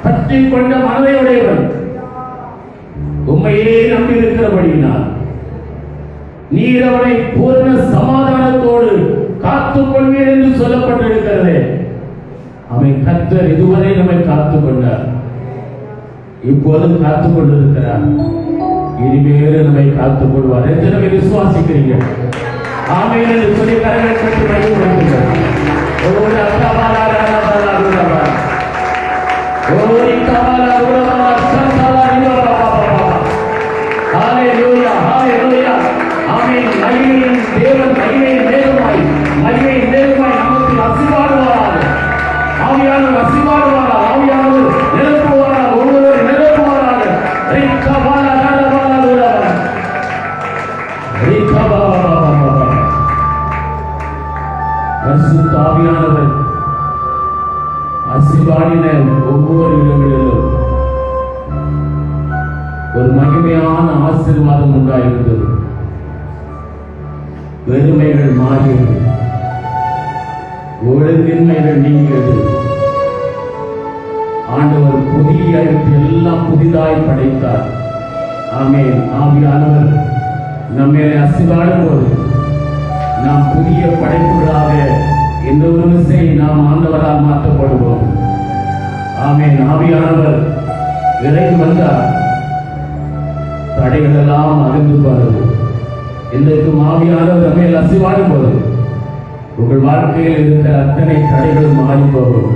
பற்றி கொண்ட மனதையுடையவன். உம்மையே நம்பியிருக்கிறபடியினால் நீர் அவனை பூர்ண சமாதானத்தோடு காத்துக் கொள்வீர் என்று சொல்லப்பட்டிருக்கிறது. அவன் கர்த்தர் இதுவரை நம்மை காத்துக் கொண்டார், இப்போதும் காத்துக் கொண்டிருக்கிறார், இனிமேல் நம்மை காத்துக் கொள்வார். எத்தனை விசுவாசிக்கிறீங்க? ஆமென் என்று சொல்லி கரங்களை தட்டி மகிழ்ச்சிப்படுத்துங்கள். தேவன் மகிமையின் நேரமாய் நமக்கு அசிவாடுவாராக. ஆவியானவர் அசிவாடுவாராக, ஆவியானவர் நிரப்புவாராக, ஒருவர் நிரப்புவாராக. பரிசுத்த ஆவியானவர் அசிவாடின ஒவ்வொரு இடங்களிலும் ஒரு மகிமையான ஆசீர்வாதம் உண்டாயிருந்தது. வெறுமைகள் மாறியது, ஒழுங்கின்மைகள் நீங்கியது. ஆண்டவர் புதிய எல்லாம் புதிதாய் படைத்தார். ஆமென். ஆவியானவர் நம்மேலே அசிவாடும் போது நாம் புதிய படைப்புகளாக இந்த ஒரு விசை நாம் ஆண்டவரால் மாற்றப்படுவோம். ஆமென். ஆவியானவர் இறங்கி வந்தார், தடைகள் எல்லாம் அகன்று போனது. இன்றைக்கும் ஆவியானவர் நம்மேல் அசிவாடும் போது உங்கள் வாழ்க்கையில் இருக்கிற அத்தனை தடைகள் மாறி போகும்.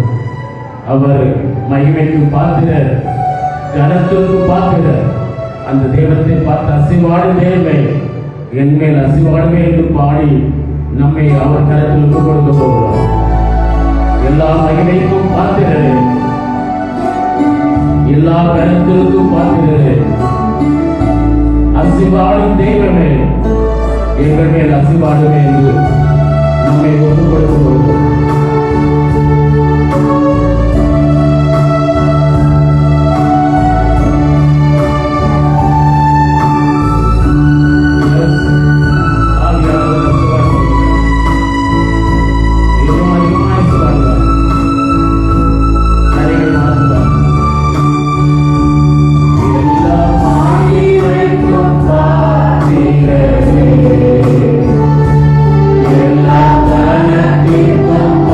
அவர் மகிமைக்கு பாத்திரர், கனத்திற்கு பாத்திரர். அந்த தெய்வத்தை பார்த்து அசிவாடும் தேவை என் மேல் அசிவாடுமே என்று பாடி நம்மை அவர் கரத்தில் கொடுக்க போகிறோம். எல்லா மகிமைக்கும் பாத்திரரே, எல்லா கருத்திற்கும் பாத்திரரே, அசிவாடும் தெய்வமே எங்கள் மேல் அசிவாடுமே என்று நம்மை ஒப்புக் கொடுக்க போகிறோம். எல்லா தனத்திற்கும்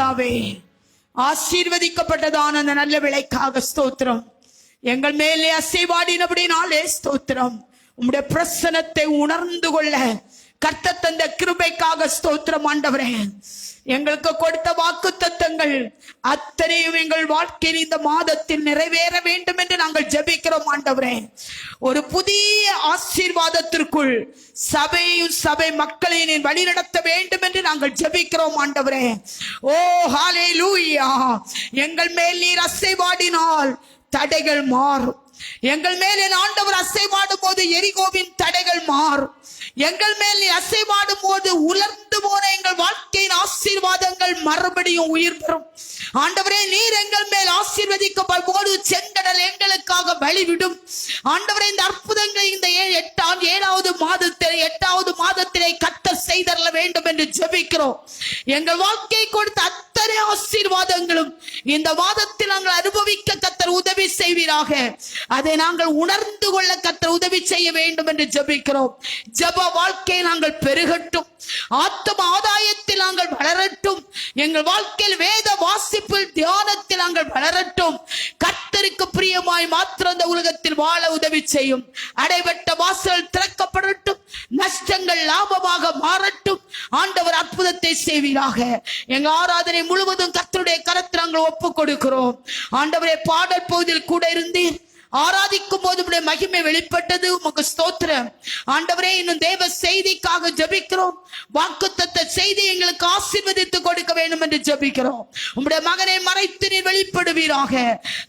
பிதாவே, ஆசீர்வதிக்கப்பட்டதான அந்த நல்ல விலைக்காக ஸ்தோத்திரம். எங்கள் மேலே அசைவாடினபடினாலே ஸ்தோத்திரம். உம்முடைய பிரசனத்தை உணர்ந்து கொள்ள கர்த்தர் தந்த கிருபைக்காக ஸ்தோத்திரம் ஆண்டவரே. எங்களுக்கு கொடுத்த வாக்குத்தத்தங்கள் அத்தனையும் எங்கள் வாழ்க்கையில் இந்த மாதத்தில் நிறைவேற வேண்டும் என்று நாங்கள் ஜெபிக்கிறோம் ஆண்டவரே. ஒரு புதிய ஆசீர்வாதத்திற்குள் சபையும் சபை மக்களை நீ வழிநடத்த வேண்டும் என்று நாங்கள் ஜெபிக்கிறோம் ஆண்டவரே. ஓ ஹல்லேலூயா. எங்கள் மேல் நீர் அசைவாடினால் தடைகள் மாறும். எங்கள் மேல் என் ஆண்டவர் அசைவாடும் போது எரிகோவின் தடைகள் மாறும். எங்கள் மேல் அசைவாடும் போது உலர்ந்து போன எங்கள் வாழ்க்கையின் ஆசீர்வாதங்கள் மறுபடியும் உயிர் பெறும். ஆண்டவரே, நீர் எங்கள் மேல் ஆசீர்வதிக்கப்படும் போது செங்கடல் எங்களுக்காக வழிவிடும். ஆண்டவரே, இந்த அற்புதங்கள் இந்த 8வது மாதத்திலே கர்த்தர் செய்தரல வேண்டும் என்று ஜெபிக்கிறோம். எங்கள் வாழ்க்கை கொடுத்த அத்தனை ஆசீர்வாதங்களும் இந்த மாதத்தில் நாங்கள் அனுபவிக்க கர்த்தர் உதவி செய்வீராக. அதை நாங்கள் உணர்ந்து கொள்ள கர்த்தர் உதவி செய்ய வேண்டும் என்று ஜெபிக்கிறோம். ஜெப வாழ்க்கையை நாங்கள் பெருகட்டும். ஆத்ம ஆதாயத்தில் நாங்கள் வளரட்டும். எங்கள் வாழ்க்கையில் வேத வாசிப்பில் தியானத்தில் நாங்கள் வளரட்டும். கர்த்தருக்கு பிரியமாய் மாத்திரம் இந்த உலகத்தில் வாழ உதவி செய்யும். அடைபட்ட வாசல் திறக்கப்படட்டும். நஷ்டங்கள் லாபமாக மாறட்டும். ஆண்டவர் அற்புதத்தை செய்வீராக. எங்கள் ஆராதனை முழுவதும் கர்த்தருடைய கரத்தில் நாங்கள் ஒப்புக் கொடுக்கிறோம். ஆண்டவரே, பாடல் பகுதியில் கூட இருந்தீர். ஆராதிக்கும் போது உம்முடைய மகிமை வெளிப்பட்டது. உமக்கு ஸ்தோத்திரம். ஆண்டவரே, இன்னும் தேவ செய்திக்காக ஜெபிக்கிறோம். வாக்குத்தத்த செய்தி எங்களுக்கு ஆசீர்வதித்து கொடுக்க வேண்டும் என்று ஜெபிக்கிறோம். உம்முடைய மகனை மறைத்து நீர் வெளிப்படுவீராக.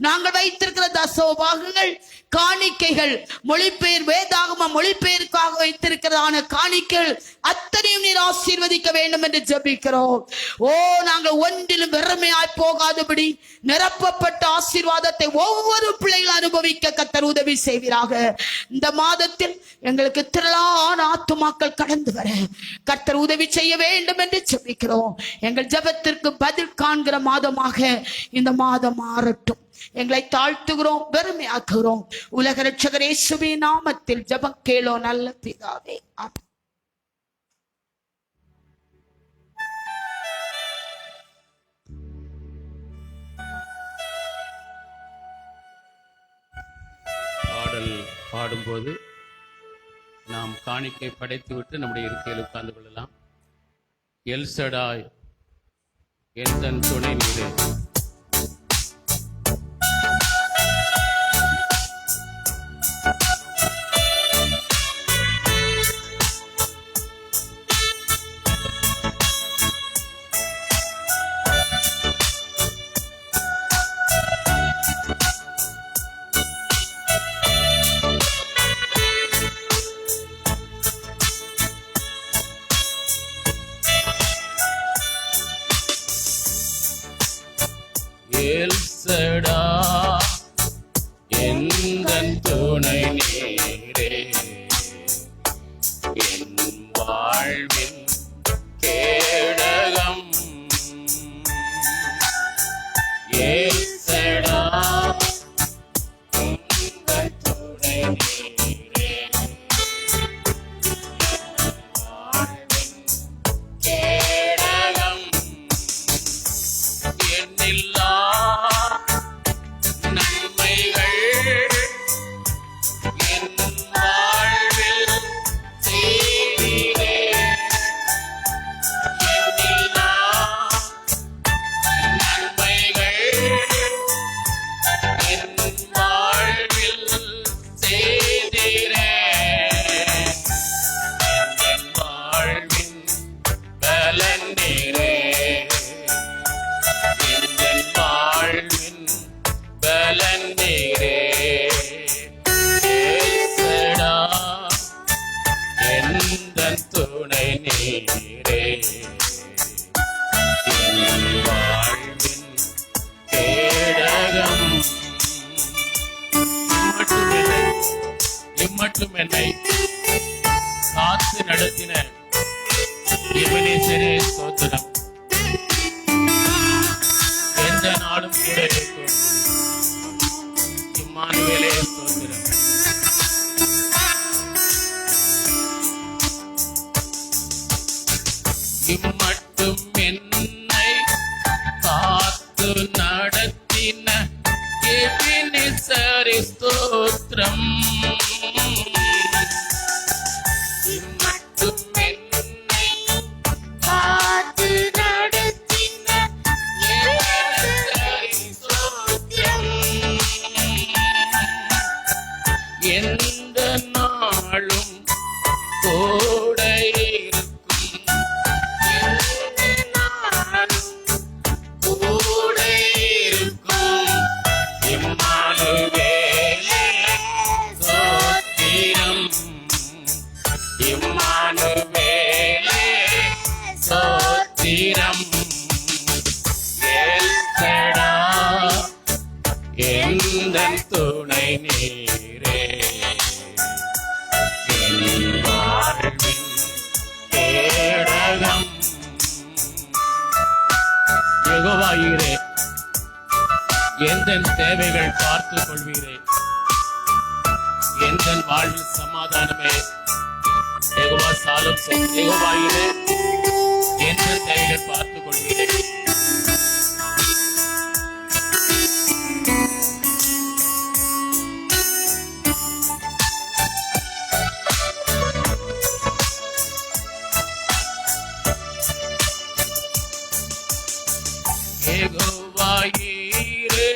நாங்கள் வைத்திருக்கிற தசோபாகங்கள், காணிக்கைகள், மொழிபெயர் வேதாகம மொழிபெயர்க்காக வைத்திருக்கிறதான காணிக்கைகள் அத்தனையும் நீர் ஆசீர்வதிக்க வேண்டும் என்று ஜெபிக்கிறோம். ஓ, நாங்கள் ஒன்றிலும் வெறுமையாய் போகாதபடி நிரப்பப்பட்ட ஆசீர்வாதத்தை ஒவ்வொரு பிள்ளைகள் அனுபவிக்க கர்த்தர் உதவி செய்வீராக. இந்த மாதத்தில் எங்களுக்கு திரளான ஆத்துமாக்கள் கடந்து வர கர்த்தர் உதவி செய்ய வேண்டும் என்று ஜெபிக்கிறோம். எங்கள் ஜெபத்திற்கு பதில் காண்கிற மாதமாக இந்த மாதம் மாறட்டும். எங்களை தாழ்த்துகிறோம், பெருமையாக்குகிறோம். உலக ரட்சகர் இயேசுவின் நாமத்தில் ஜெபம் கேளோ நல்ல பிதாவே. ஆமென். பாடல் பாடும்போது நாம் காணிக்கை படைத்துவிட்டு நம்முடைய இருக்கையில் உட்கார்ந்து கொள்ளலாம். எல்சடாய் எந்தன் துணை நீரே. எல்சடா எந்தன் துணை நீரே, என் வாழ்வின் கேடகம். எல்சடா எந்தன் துணை நீரே, வாழ்வின் கேடகம். என்னில்லா நன்மைகள் என் வாழ்வில் செய்தீரே. என்னில்லா நன்மைகள் என் வாழ்வில் செய்தீரே. என் வாழ்வின் பலன் நீரே, என் வாழ்வின் பலன் நீரே. எல்சடா எந்தன் துணை நீரே, என் வாழ்வின் கேடகம். இம்மட்டும் என்னை காத்து நடத்தின எபனேசரே ஸ்தோத்திரம். எந்த நாளும் கூட இருக்கும். இம்மானுவேலே ஸ்தோத்திரம். இம்மட்டும் என்னை இம்மானுவேலே ஸ்தோத்திரம். எல்சடா எந்தன் துணை நீரே, என் வாழ்வின் கேடகம். யெகோவாயீரே, எந்தன் தேவைகள் பார்த்துக் கொள்வீரே, எந்தன் வாழ்வில் சமாதானமே. யெகோவா சாலும் யெகோவாயீரே, எந்தன் தேவைகள் பார்த்துக் கொள்வீரே. யெகோவாயீரே,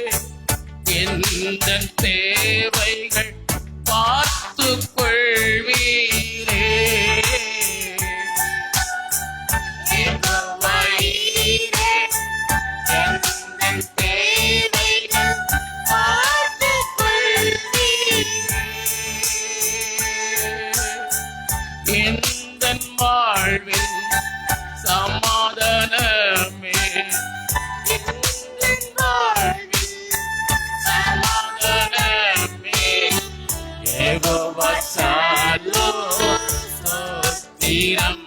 எந்தன் தேவைகள் பார்த்துக் கொள்வீரே. யெகோவாயீரே, எந்தன் தேவைகள் பார்த்துக் கொள்வீரே. எந்தன் வாழ்வில் சமாதானமே, எந்தன் வாழ்வில் சமாதானமே. யெகோவா சாலோம் ஸ்தோத்திரம்.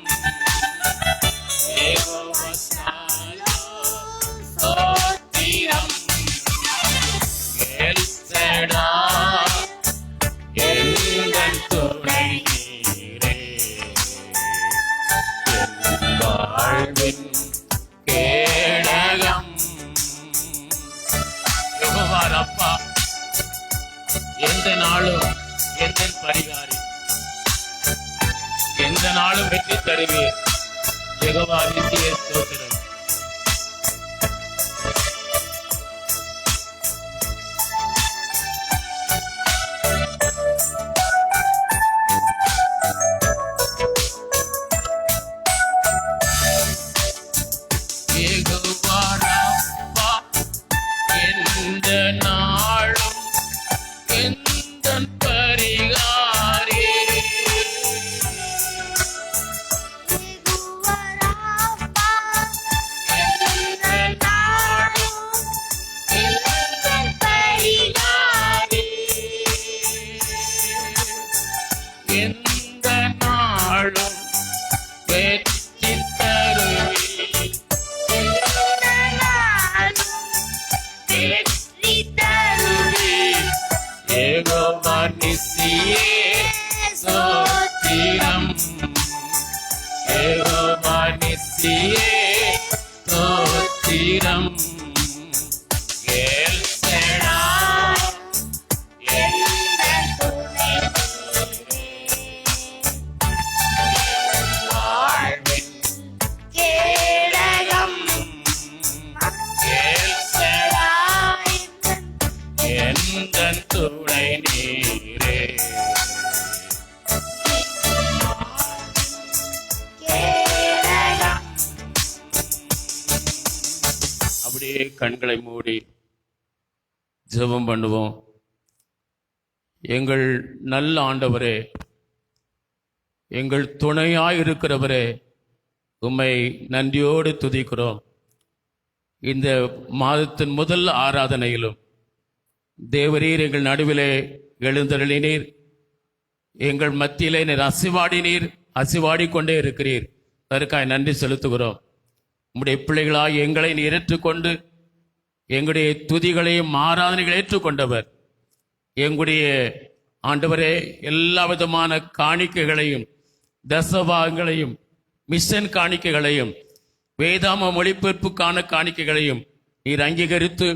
யெகோவா சாலோம் ஸ்தோத்திரம். எல்சடா எந்தன் துணை நீரே, என் வாழ்வின் கேடகம். யெகோவா ரப்பா, எந்த நாளும் எந்த பரிகாரி, எந்த நாளும் வெற்றி தருவீர். யெகோவா நித்திய ஸ்தோத்திரம். யெகோவா ரப்பா, எந்த நாளும் எந்தன் பரிகாரி. எந்த நாளும் எந்தன் பரிகாரி. எந்த நாளும் வெற்றி தருவீர். யெகோவா நிசியே ஸ்தோத்திரம். யெகோவா நிசியே ஸ்தோத்திரம். எல்சடா எந்தன் துணை நீரே, என் வாழ்வின் கேடகம். எல்சடா எந்தன் துணை நீரே. அப்படியே கண்களை மூடி ஜெபம் பண்ணுவோம். எங்கள் நல்ல ஆண்டவரே, எங்கள் துணையாய் இருக்கிறவரே, உம்மை நன்றியோடு துதிக்கிறோம். இந்த மாதத்தின் முதல் ஆராதனையிலும் தேவரீர் எங்கள் நடுவிலே எழுந்தருளினீர். எங்கள் மத்தியிலே நீர் அசிவாடிக்கொண்டே இருக்கிறீர். அதற்காக நன்றி செலுத்துகிறோம். உம்முடைய பிள்ளைகளாய் எங்களை நீர் ஏற்றுக்கொண்டு எங்களுடைய துதிகளையும் ஆராதனைகளை ஏற்றுக்கொண்டவர். எங்களுடைய ஆண்டவரே, எல்லா விதமான காணிக்கைகளையும் தசபாகங்களையும் மிஷன் காணிக்கைகளையும் வேதாம மொழிபெயர்ப்புக்கான காணிக்கைகளையும் நீர் அங்கீகரித்து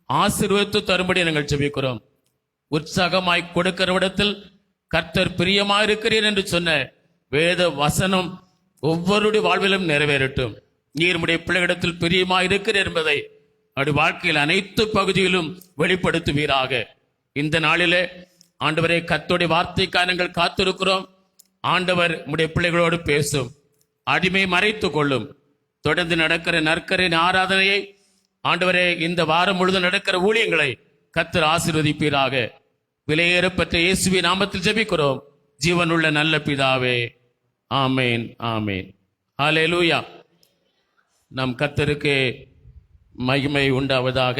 ஆசீர்வதித்து தரும்படி நாங்கள் ஜெபிக்கிறோம். உற்சாகமாய் கொடுக்கிறவிடத்தில் கர்த்தர் பிரியமாயிருக்கிறீர் என்று சொன்ன வேத வசனம் ஒவ்வொருடைய வாழ்விலும் நிறைவேறட்டும். நீர் உம்முடைய பிள்ளைகளிடத்தில் பிரியமாயிருக்கிறீர் என்பதை அவருடைய வாழ்க்கையில் அனைத்து பகுதியிலும் வெளிப்படுத்துவீராக. இந்த நாளிலே ஆண்டவரே, கர்த்தருடைய வார்த்தைக்காக நாங்கள் காத்திருக்கிறோம். ஆண்டவர் உம்முடைய பிள்ளைகளோடு பேசும், அடிமை மறைத்துக் கொள்ளும். தொடர்ந்து நடக்கிற நற்கரின் ஆராதனையை ஆண்டவரே, இந்த வாரம் முழுதும் நடக்கிற ஊழியங்களை கர்த்தர் ஆசீர்வதிப்பீராக. விலையேறப்பட்ட இயேசுவின் நாமத்தில் ஜெபிக்கிறோம், ஜீவனுள்ள நல்ல பிதாவே, ஆமேன், ஆமேன். ஹல்லேலூயா. நம் கர்த்தருக்கு மகிமை உண்டாவதாக.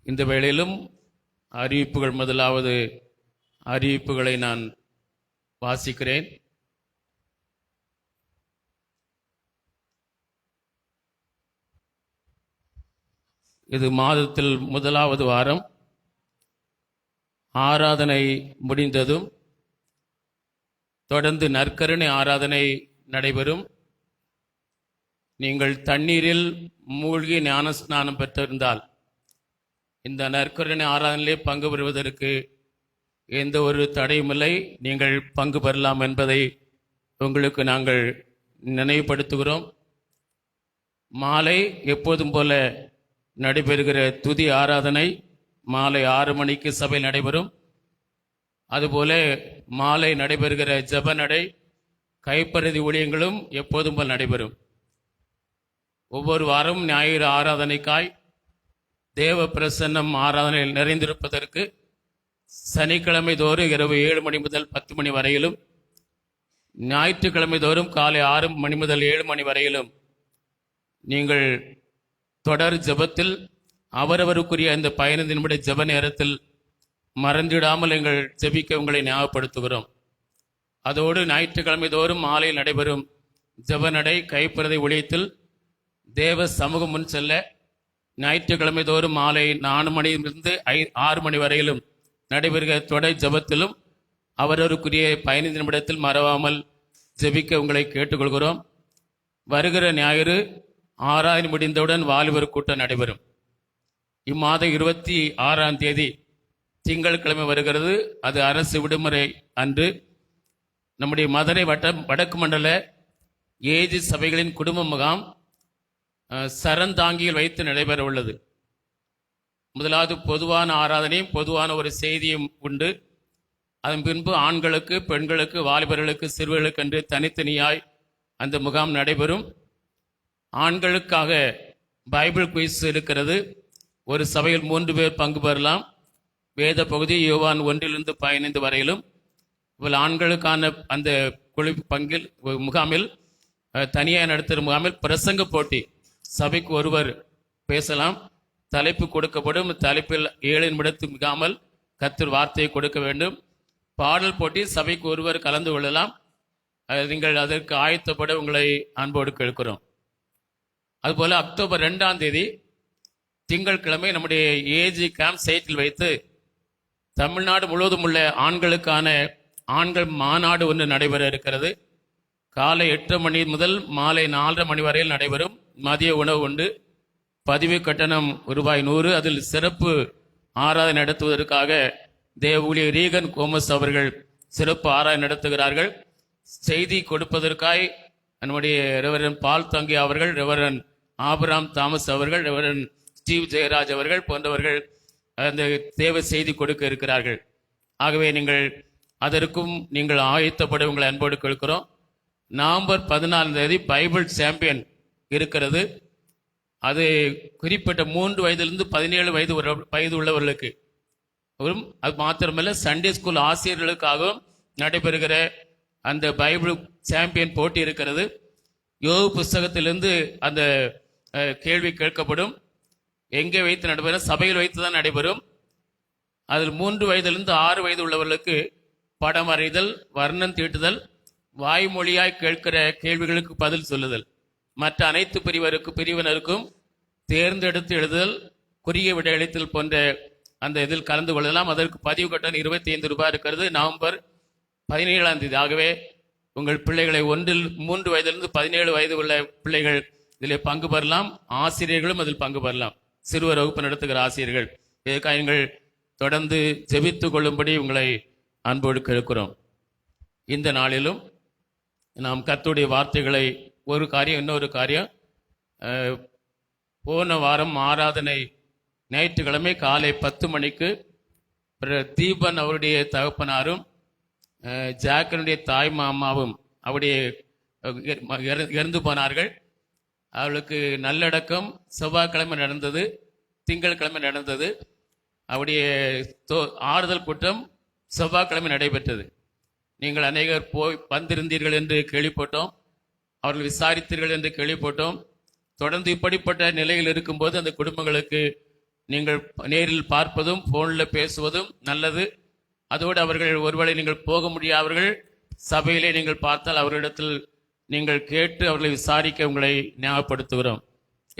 இந்த வேளையிலும் அறிவிப்புகள், முதலாவது அறிவிப்புகளை நான் வாசிக்கிறேன். இது மாதத்தில் முதலாவது வாரம். ஆராதனை முடிந்ததும் தொடர்ந்து நற்கருணை ஆராதனை நடைபெறும். நீங்கள் தண்ணீரில் மூழ்கி ஞானஸ்நானம் பெற்றிருந்தால் இந்த நற்கருணை ஆராதனையிலே பங்கு பெறுவதற்கு எந்த ஒரு தடையுமில்லை. நீங்கள் பங்கு பெறலாம் என்பதை உங்களுக்கு நாங்கள் நினைவுபடுத்துகிறோம். மாலை எப்போதும் போல நடைபெறுகிற துதி ஆராதனை மாலை 6 மணிக்கு சபை நடைபெறும். அதுபோல மாலை நடைபெறுகிற ஜெப நடை, கைப்பறுதி ஊழியங்களும் எப்போதும் போல் நடைபெறும். ஒவ்வொரு வாரமும் ஞாயிறு ஆராதனைக்காய் தேவ பிரசன்னம் ஆராதனையில் நிறைந்திருப்பதற்கு சனிக்கிழமை தோறும் இரவு 7 மணி முதல் 10 மணி வரையிலும், ஞாயிற்றுக்கிழமை தோறும் காலை 6 மணி முதல் 7 மணி வரையிலும் நீங்கள் தொடர் ஜெபத்தில் அவரவருக்குரிய இந்த 15 நிமிட ஜெப நேரத்தில் மறந்திடாமல் எங்கள் ஜெபிக்க உங்களை ஞாபகப்படுத்துகிறோம். அதோடு ஞாயிற்றுக்கிழமை தோறும் மாலையில் நடைபெறும் ஜெப நடை, கைப்பறுதி ஊழியத்தில் தேவ சமூகம் முன் செல்ல ஞாயிற்றுக்கிழமை தோறும் மாலை 4 மணியிலிருந்து 6 மணி வரையிலும் நடைபெறுகிற தொடர் ஜெபத்திலும் அவரவருக்குரிய 15 நிமிடத்தில் மறவாமல் ஜெபிக்க உங்களை கேட்டுக்கொள்கிறோம். வருகிற ஞாயிறு ஆராதனை முடிந்தவுடன் வாலிபர் கூட்டம் நடைபெறும். இம்மாதம் 26ஆம் தேதி திங்கட்கிழமை வருகிறது. அது அரசு விடுமுறை அன்று நம்முடைய மதுரை வடக்கு மண்டல ஏஜி சபைகளின் குடும்ப முகாம் சரந்தாங்கியில் வைத்து நடைபெற உள்ளது. முதலாவது பொதுவான ஆராதனையும் பொதுவான ஒரு செய்தியும் உண்டு. அதன் பின்பு ஆண்களுக்கு, பெண்களுக்கு, வாலிபர்களுக்கு, சிறுவர்களுக்கு என்று தனித்தனியாய் அந்த முகாம் நடைபெறும். ஆண்களுக்காக பைபிள் குயிஸ் இருக்கிறது. ஒரு சபையில் 3 பேர் பங்கு பெறலாம். வேத பகுதி யோவான் 1 to 15 வரையிலும். இவள் ஆண்களுக்கான அந்த குழு பங்கில் முகாமில் தனியாக நடத்துகிற முகாமில் பிரசங்க போட்டி, சபைக்கு ஒருவர் பேசலாம். தலைப்பு கொடுக்கப்படும். தலைப்பில் 7 நிமிடத்து மிகாமல் கர்த்தர் வார்த்தையை கொடுக்க வேண்டும். பாடல் போட்டி, சபைக்கு ஒருவர் கலந்து கொள்ளலாம். நீங்கள் அதற்கு ஆயத்தப்பட உங்களை அன்போடு கேட்கிறோம். அதுபோல அக்டோபர் 2ஆம் தேதி திங்கட்கிழமை நம்முடைய ஏஜி கேம்ப் சைட்டில் வைத்து தமிழ்நாடு முழுவதும் உள்ள ஆண்களுக்கான ஆண்கள் மாநாடு ஒன்று நடைபெற இருக்கிறது. காலை 8 மணி முதல் மாலை 4:30 மணி வரையில் நடைபெறும். மதிய உணவு உண்டு. பதிவு கட்டணம் ₹100. அதில் சிறப்பு ஆராதனை நடத்துவதற்காக தேவ ஊழியர் ரீகன் கோமஸ் அவர்கள் சிறப்பு ஆராதனை நடத்துகிறார்கள். செய்தி கொடுப்பதற்காய் நம்முடைய ரெவரன் பால் தங்கி அவர்கள், ரெவரன் ஆபிராம் தாமஸ் அவர்கள், ரெவரன் ஸ்டீவ் ஜெயராஜ் அவர்கள் போன்றவர்கள் அந்த தேவ செய்தி கொடுக்க இருக்கிறார்கள். ஆகவே நீங்கள் அதற்கும் நீங்கள் ஆயத்தப்பட உங்களை அன்போடு கேட்கிறோம். நவம்பர் 14ஆம் தேதி பைபிள் சாம்பியன் இருக்கிறது. அது குறிப்பிட்ட 3 வயதிலிருந்து 17 வயது உள்ளவர்களுக்கு. அது மாத்திரமல்ல, சண்டே ஸ்கூல் ஆசிரியர்களுக்காகவும் நடைபெறுகிற அந்த பைபிள் சாம்பியன் போட்டி இருக்கிறது. யோபு புஸ்தகத்திலிருந்து அந்த கேள்வி கேட்கப்படும். எங்கே வைத்து நடைபெறும்? சபையில் வைத்து தான் நடைபெறும். அதில் 3 வயதிலிருந்து 6 வயது உள்ளவர்களுக்கு படம் வரைதல், வர்ணம் தீட்டுதல், வாய்மொழியாய் கேட்கிற கேள்விகளுக்கு பதில் சொல்லுதல். மற்ற அனைத்து பிரிவினருக்கும் தேர்ந்தெடுத்து எழுதுதல், குறுகிய விடையளித்தல் போன்ற அந்த இதில் கலந்து கொள்ளலாம். அதற்கு பதிவு கட்டணம் ₹25 இருக்கிறது. நவம்பர் 17ஆம் தேதி. ஆகவே உங்கள் பிள்ளைகளை 3 வயதிலிருந்து 17 வயது உள்ள பிள்ளைகள் இதில் பங்கு பெறலாம். ஆசிரியர்களும் அதில் பங்கு பெறலாம். சிறுவர் வகுப்பு நடத்துகிற ஆசிரியர்கள். இதற்காக நீங்கள் தொடர்ந்து ஜெபித்துக் கொள்ளும்படி உங்களை அன்போடு கேட்கிறோம். இந்த நாளிலும் நாம் கர்த்தருடைய வார்த்தைகளை ஒரு காரியம், இன்னொரு காரியம். போன வாரம் ஆராதனை ஞாயிற்றுக்கிழமை காலை 10 மணிக்கு தீபன் அவருடைய தகப்பனாரும் ஜாக்கனுடைய தாய் மாமாவும் அவருடைய இறந்து போனார்கள். அவளுக்கு நல்லடக்கம் செவ்வாய்க்கிழமை நடந்தது, திங்கட்கிழமை நடந்தது. அவருடைய ஆறுதல் கூட்டம் செவ்வாய்க்கிழமை நடைபெற்றது. நீங்கள் அநேகர் போய் வந்திருந்தீர்கள் என்று கேள்விப்பட்டோம். அவர்கள் விசாரித்தீர்கள் என்று கேள்விப்பட்டோம். தொடர்ந்து இப்படிப்பட்ட நிலையில் இருக்கும்போது அந்த குடும்பங்களுக்கு நீங்கள் நேரில் பார்ப்பதும் போனில் பேசுவதும் நல்லது. அதோடு அவர்கள் ஒருவேளை நீங்கள் போக முடியாதவர்கள் சபையிலே நீங்கள் பார்த்தால் அவர்களிடத்தில் நீங்கள் கேட்டு அவர்களை விசாரிக்க உங்களை ஞாபகப்படுத்துகிறோம்.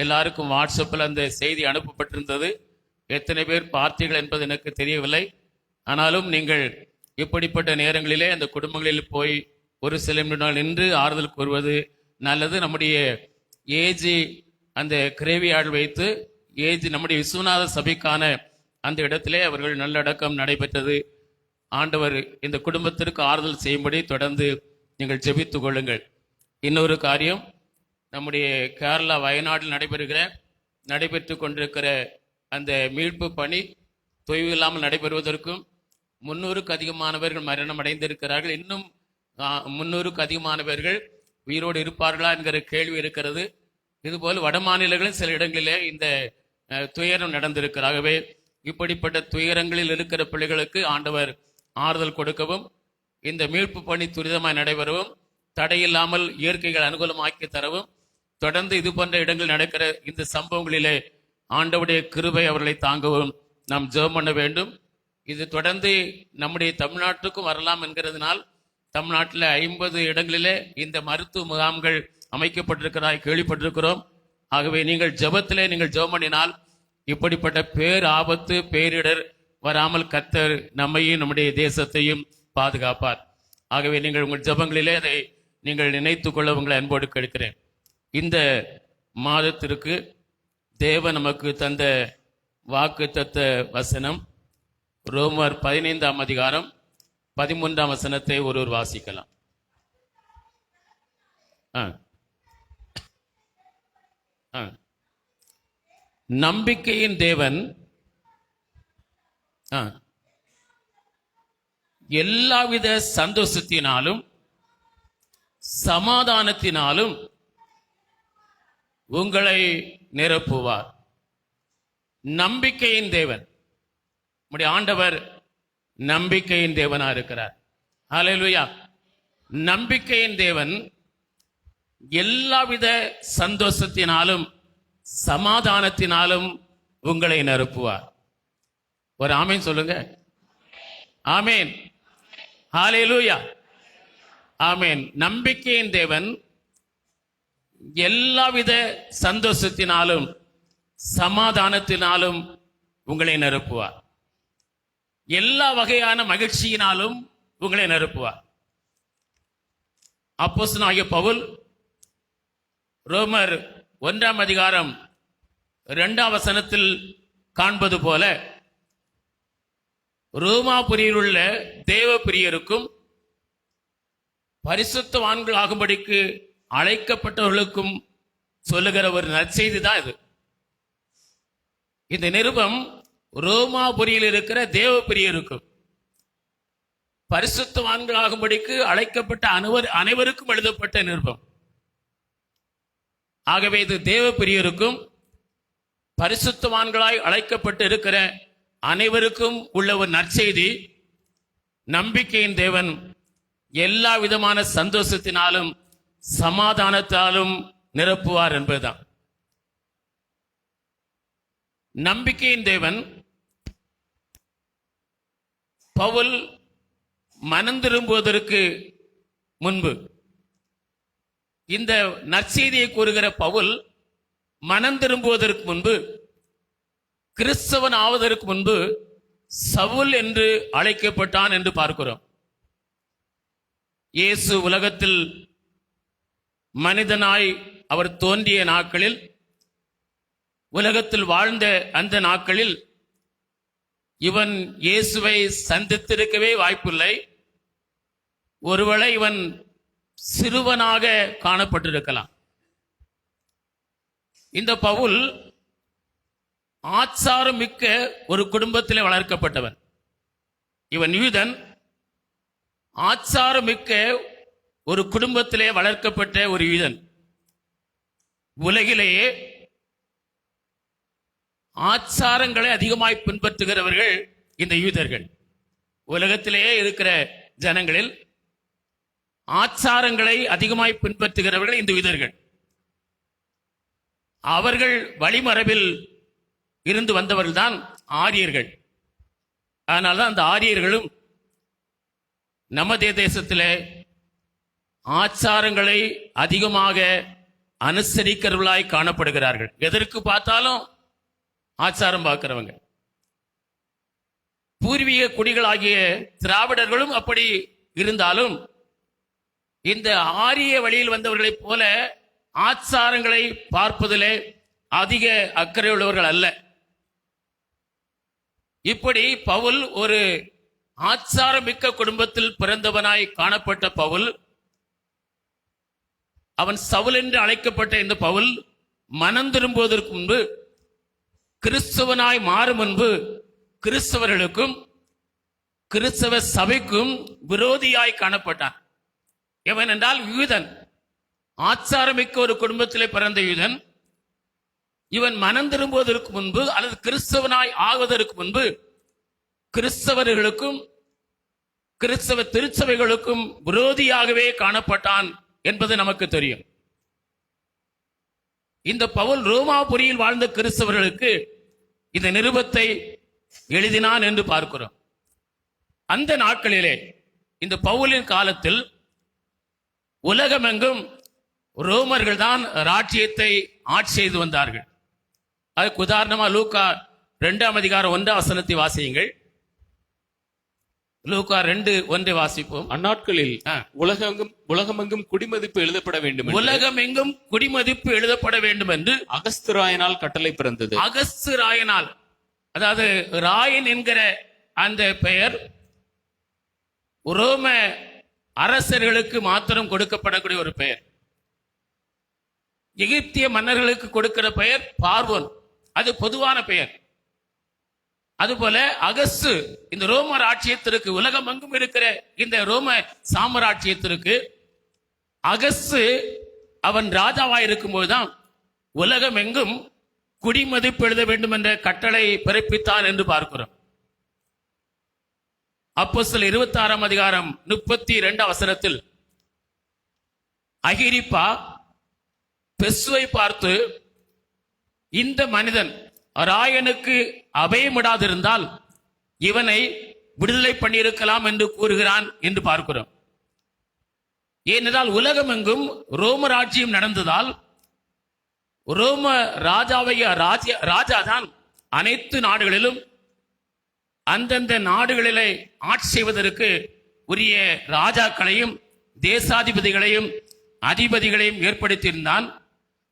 எல்லாருக்கும் வாட்ஸ்அப்பில் அந்த செய்தி அனுப்பப்பட்டிருந்தது. எத்தனை பேர் பார்த்தீர்கள் என்பது எனக்கு தெரியவில்லை. ஆனாலும் நீங்கள் இப்படிப்பட்ட நேரங்களிலே அந்த குடும்பங்களில் போய் ஒரு சில நிமிடங்கள் நின்று ஆறுதல் கூறுவது நல்லது. நம்முடைய ஏஜி அந்த கிரேவியார்டு வைத்து நம்முடைய விஸ்வநாத சபைக்கான அந்த இடத்திலே அவர்கள் நல்லடக்கம் நடைபெற்றது. ஆண்டவர் இந்த குடும்பத்திற்கு ஆறுதல் செய்யும்படி தொடர்ந்து நீங்கள் ஜெபித்துக் கொள்ளுங்கள். இன்னொரு காரியம், நம்முடைய கேரளா வயநாட்டில் நடைபெற்று கொண்டிருக்கிற அந்த மீட்பு பணி தொய்வு இல்லாமல் நடைபெறுவதற்கும் 300க்கு அதிகமானவர்கள் மரணம் அடைந்திருக்கிறார்கள். இன்னும் 300க்கு அதிகமானவர்கள் உயிரோடு இருப்பார்களா என்கிற கேள்வி இருக்கிறது. இதுபோல் வட மாநிலங்களில் சில இடங்களிலே இந்த துயரம் நடந்திருக்கிறாகவே இப்படிப்பட்ட துயரங்களில் இருக்கிற பிள்ளைகளுக்கு ஆண்டவர் ஆறுதல் கொடுக்கவும் இந்த மீட்பு பணி துரிதமாய் நடைபெறவும் தடையில்லாமல் இயற்கைகள் அனுகூலமாக்கி தரவும் தொடர்ந்து இது போன்ற இடங்கள் நடக்கிற இந்த சம்பவங்களிலே ஆண்டவருடைய கிருபை அவர்களை தாங்கவும் நாம் ஜெபம் பண்ண வேண்டும். இது தொடர்ந்து நம்முடைய தமிழ்நாட்டுக்கும் வரலாம் என்கிறதுனால் தமிழ்நாட்டில் 50 இடங்களிலே இந்த மருத்துவ முகாம்கள் அமைக்கப்பட்டிருக்கிறதாய் கேள்விப்பட்டிருக்கிறோம். ஆகவே நீங்கள் ஜெபத்திலே நீங்கள் ஜெபம் பண்ணினால் இப்படிப்பட்ட பேர் ஆபத்து பேரிடர் வராமல் கர்த்தர் நம்மையும் நம்முடைய தேசத்தையும் பாதுகாப்பார். ஆகவே நீங்கள் உங்கள் ஜெபங்களிலே அதை நீங்கள் நினைத்துக் கொள்ள உங்களை அன்போடு கேட்கிறேன். இந்த மாதத்திற்கு தேவன் நமக்கு தந்த வாக்குத்தத்த வசனம் ரோமர் 15ஆம் அதிகாரம் 13ஆம் வசனத்தை ஒருவர் வாசிக்கலாம். நம்பிக்கையின் தேவன் எல்லாவித சந்தோஷத்தினாலும் சமாதானத்தினாலும் உங்களை நிரப்புவார். நம்பிக்கையின் தேவன், நம்முடைய ஆண்டவர் நம்பிக்கையின் தேவனா இருக்கிறார். ஹல்லேலூயா. நம்பிக்கையின் தேவன் எல்லாவித சந்தோஷத்தினாலும் சமாதானத்தினாலும் உங்களை நிரப்புவார். ஒரு ஆமேன் சொல்லுங்க. ஆமேன். ஹல்லேலூயா. ஆமேன். நம்பிக்கையின் தேவன் எல்லாவித சந்தோஷத்தினாலும் சமாதானத்தினாலும் உங்களை நிரப்புவார். எல்லா வகையான மகிழ்ச்சியினாலும் உங்களை நிரப்புவார். அப்போஸ்தலனாகிய பவுல் ரோமர் 1ஆம் அதிகாரம் 2ஆம் வசனத்தில் காண்பது போல ரோமாபுரியில் உள்ள தேவ பிரியருக்கும் பரிசுத்தவான்கள் ஆகும்படிக்கு அழைக்கப்பட்டவர்களுக்கும் சொல்லுகிற ஒரு நற்செய்தி தான் இது. இந்த நிருபம் ரோமாபுரியில் இருக்கிற தேவ பிரியருக்கும் பரிசுத்தவான்கள் ஆகும்படிக்கு அழைக்கப்பட்ட அனைவருக்கும் எழுதப்பட்ட நிருபம். ஆகவே இது தேவ பிரியருக்கும் பரிசுத்தவான்களாய் அழைக்கப்பட்டு இருக்கிற அனைவருக்கும் உள்ள ஒரு நற்செய்தி. நம்பிக்கையின் தேவன் எல்லா விதமான சந்தோஷத்தினாலும் சமாதானத்தாலும் நிரப்புவார் என்பதுதான். நம்பிக்கையின் தேவன் பவுல் மனம் திரும்புவதற்கு முன்பு, இந்த நற்செய்தியை கூறுகிற பவுல் மனம் திரும்புவதற்கு முன்பு, கிறிஸ்தவன் ஆவதற்கு முன்பு சவுல் என்று அழைக்கப்பட்டான் என்று பார்க்கிறோம். இயேசு உலகத்தில் மனிதனாய் அவர் தோன்றிய நாட்களில், உலகத்தில் வாழ்ந்த அந்த நாட்களில் இவன் இயேசுவை சந்தித்திருக்கவே வாய்ப்பில்லை. ஒருவேளை இவன் சிறுவனாக காணப்பட்டிருக்கலாம். இந்த பவுல் ஆச்சாரம் மிக்க ஒரு குடும்பத்திலே வளர்க்கப்பட்டவன். இவன் யூதன். ஆச்சாரமிக்க ஒரு குடும்பத்திலே வளர்க்கப்பட்ட ஒரு யூதன். உலகிலேயே ஆச்சாரங்களை அதிகமாய் பின்பற்றுகிறவர்கள் இந்த யூதர்கள். உலகத்திலேயே இருக்கிற ஜனங்களில் ஆச்சாரங்களை அதிகமாய் பின்பற்றுகிறவர்கள் இந்த யூதர்கள். அவர்கள் வழிமரபில் இருந்து வந்தவர்கள் தான் ஆரியர்கள். அதனால்தான் அந்த ஆரியர்களும் நமது தேசத்திலே ஆச்சாரங்களை அதிகமாக அனுசரிக்கிறவர்களாய் காணப்படுகிறார்கள். எதற்கு பார்த்தாலும் ஆச்சாரம் பார்க்கிறவங்க. பூர்வீக குடிகளாகிய திராவிடர்களும் அப்படி இருந்தாலும் இந்த ஆரிய வழியில் வந்தவர்களைப் போல ஆச்சாரங்களை பார்ப்பதிலே அதிக அக்கறை உள்ளவர்கள் அல்ல. இப்படி பவுல் ஒரு ஆச்சாரமிக்க குடும்பத்தில் பிறந்தவனாய் காணப்பட்ட பவுல், அவன் சவுல் என்று அழைக்கப்பட்ட இந்த பவுல் மனம் திரும்புவதற்கு முன்பு, கிறிஸ்தவனாய் மாறும் முன்பு கிறிஸ்தவர்களுக்கும் கிறிஸ்தவ சபைக்கும் விரோதியாய் காணப்பட்டான். எவன் என்றால் யூதன். ஆச்சாரமிக்க ஒரு குடும்பத்திலே பிறந்த யூதன். இவன் மனம் திரும்புவதற்கு முன்பு அல்லது கிறிஸ்தவனாய் ஆகுவதற்கு முன்பு கிறிஸ்தவர்களுக்கும் கிறிஸ்தவ திருச்சபைகளுக்கும் விரோதியாகவே காணப்பட்டான் என்பது நமக்கு தெரியும். இந்த பவுல் ரோமாபுரியில் வாழ்ந்த கிறிஸ்தவர்களுக்கு இந்த நிருபத்தை எழுதினான் என்று பார்க்கிறோம். அந்த நாட்களிலே இந்த பவுலின் காலத்தில் உலகமெங்கும் ரோமர்கள் தான் ராஜ்யத்தை ஆட்சி செய்து வந்தார்கள். அதுக்கு உதாரணமா லூக்கா 2ஆம் அதிகாரம் 1ஆம் வசனத்தை வாசியுங்கள். லூக்கா 2:1 வாசிப்போம். அந்நாட்களில் உலகமெங்கும் குடிமதிப்பு எழுதப்பட வேண்டும் என்று உலகமெங்கும் குடிமதிப்பு எழுதப்பட வேண்டும் என்று அகஸ்து-ராயனால் கட்டளை பிறந்தது. அகஸ்து-ராயனால், அதாவது ராயன் என்கிற அந்த பெயர் ரோம அரசர்களுக்கு மாத்திரம் கொடுக்கப்படக்கூடிய ஒரு பெயர். எகிப்திய மன்னர்களுக்கு கொடுக்கிற பெயர் பார்வோன், அது பொதுவான பெயர். அதுபோல அகஸ்து இந்த ரோம ராஜ்யத்திற்கு, உலகமெங்கும் இருக்கிற இந்த ரோம சாம்ராஜ்யத்திற்கு அகஸ்து அவன் ராஜாவாயிருக்கும் போதுதான் உலகமெங்கும் குடிமதிப்பு எழுத வேண்டும் என்ற கட்டளை பிறப்பித்தான் என்று பார்க்கிறோம். அப்போஸ்தலர் 26ஆம் அதிகாரம் 32ஆம் வசனத்தில் அகிரிப்பா பெஸ்வை பார்த்து, இந்த மனிதன் ராயனுக்கு அபயமிடாதிருந்தால் இவனை விடுதலை பண்ணியிருக்கலாம் என்று கூறுகிறான் என்று பார்க்கிறோம். ஏனென்றால் உலகமெங்கும் ரோம ராஜ்யம் நடந்ததால் ரோம ராஜாவைய ராஜாதான் அனைத்து நாடுகளிலும் அந்தந்த நாடுகளிலே ஆட்சி செய்வதற்கு உரிய ராஜாக்களையும் தேசாதிபதிகளையும் அதிபதிகளையும் ஏற்படுத்தியிருந்தான்.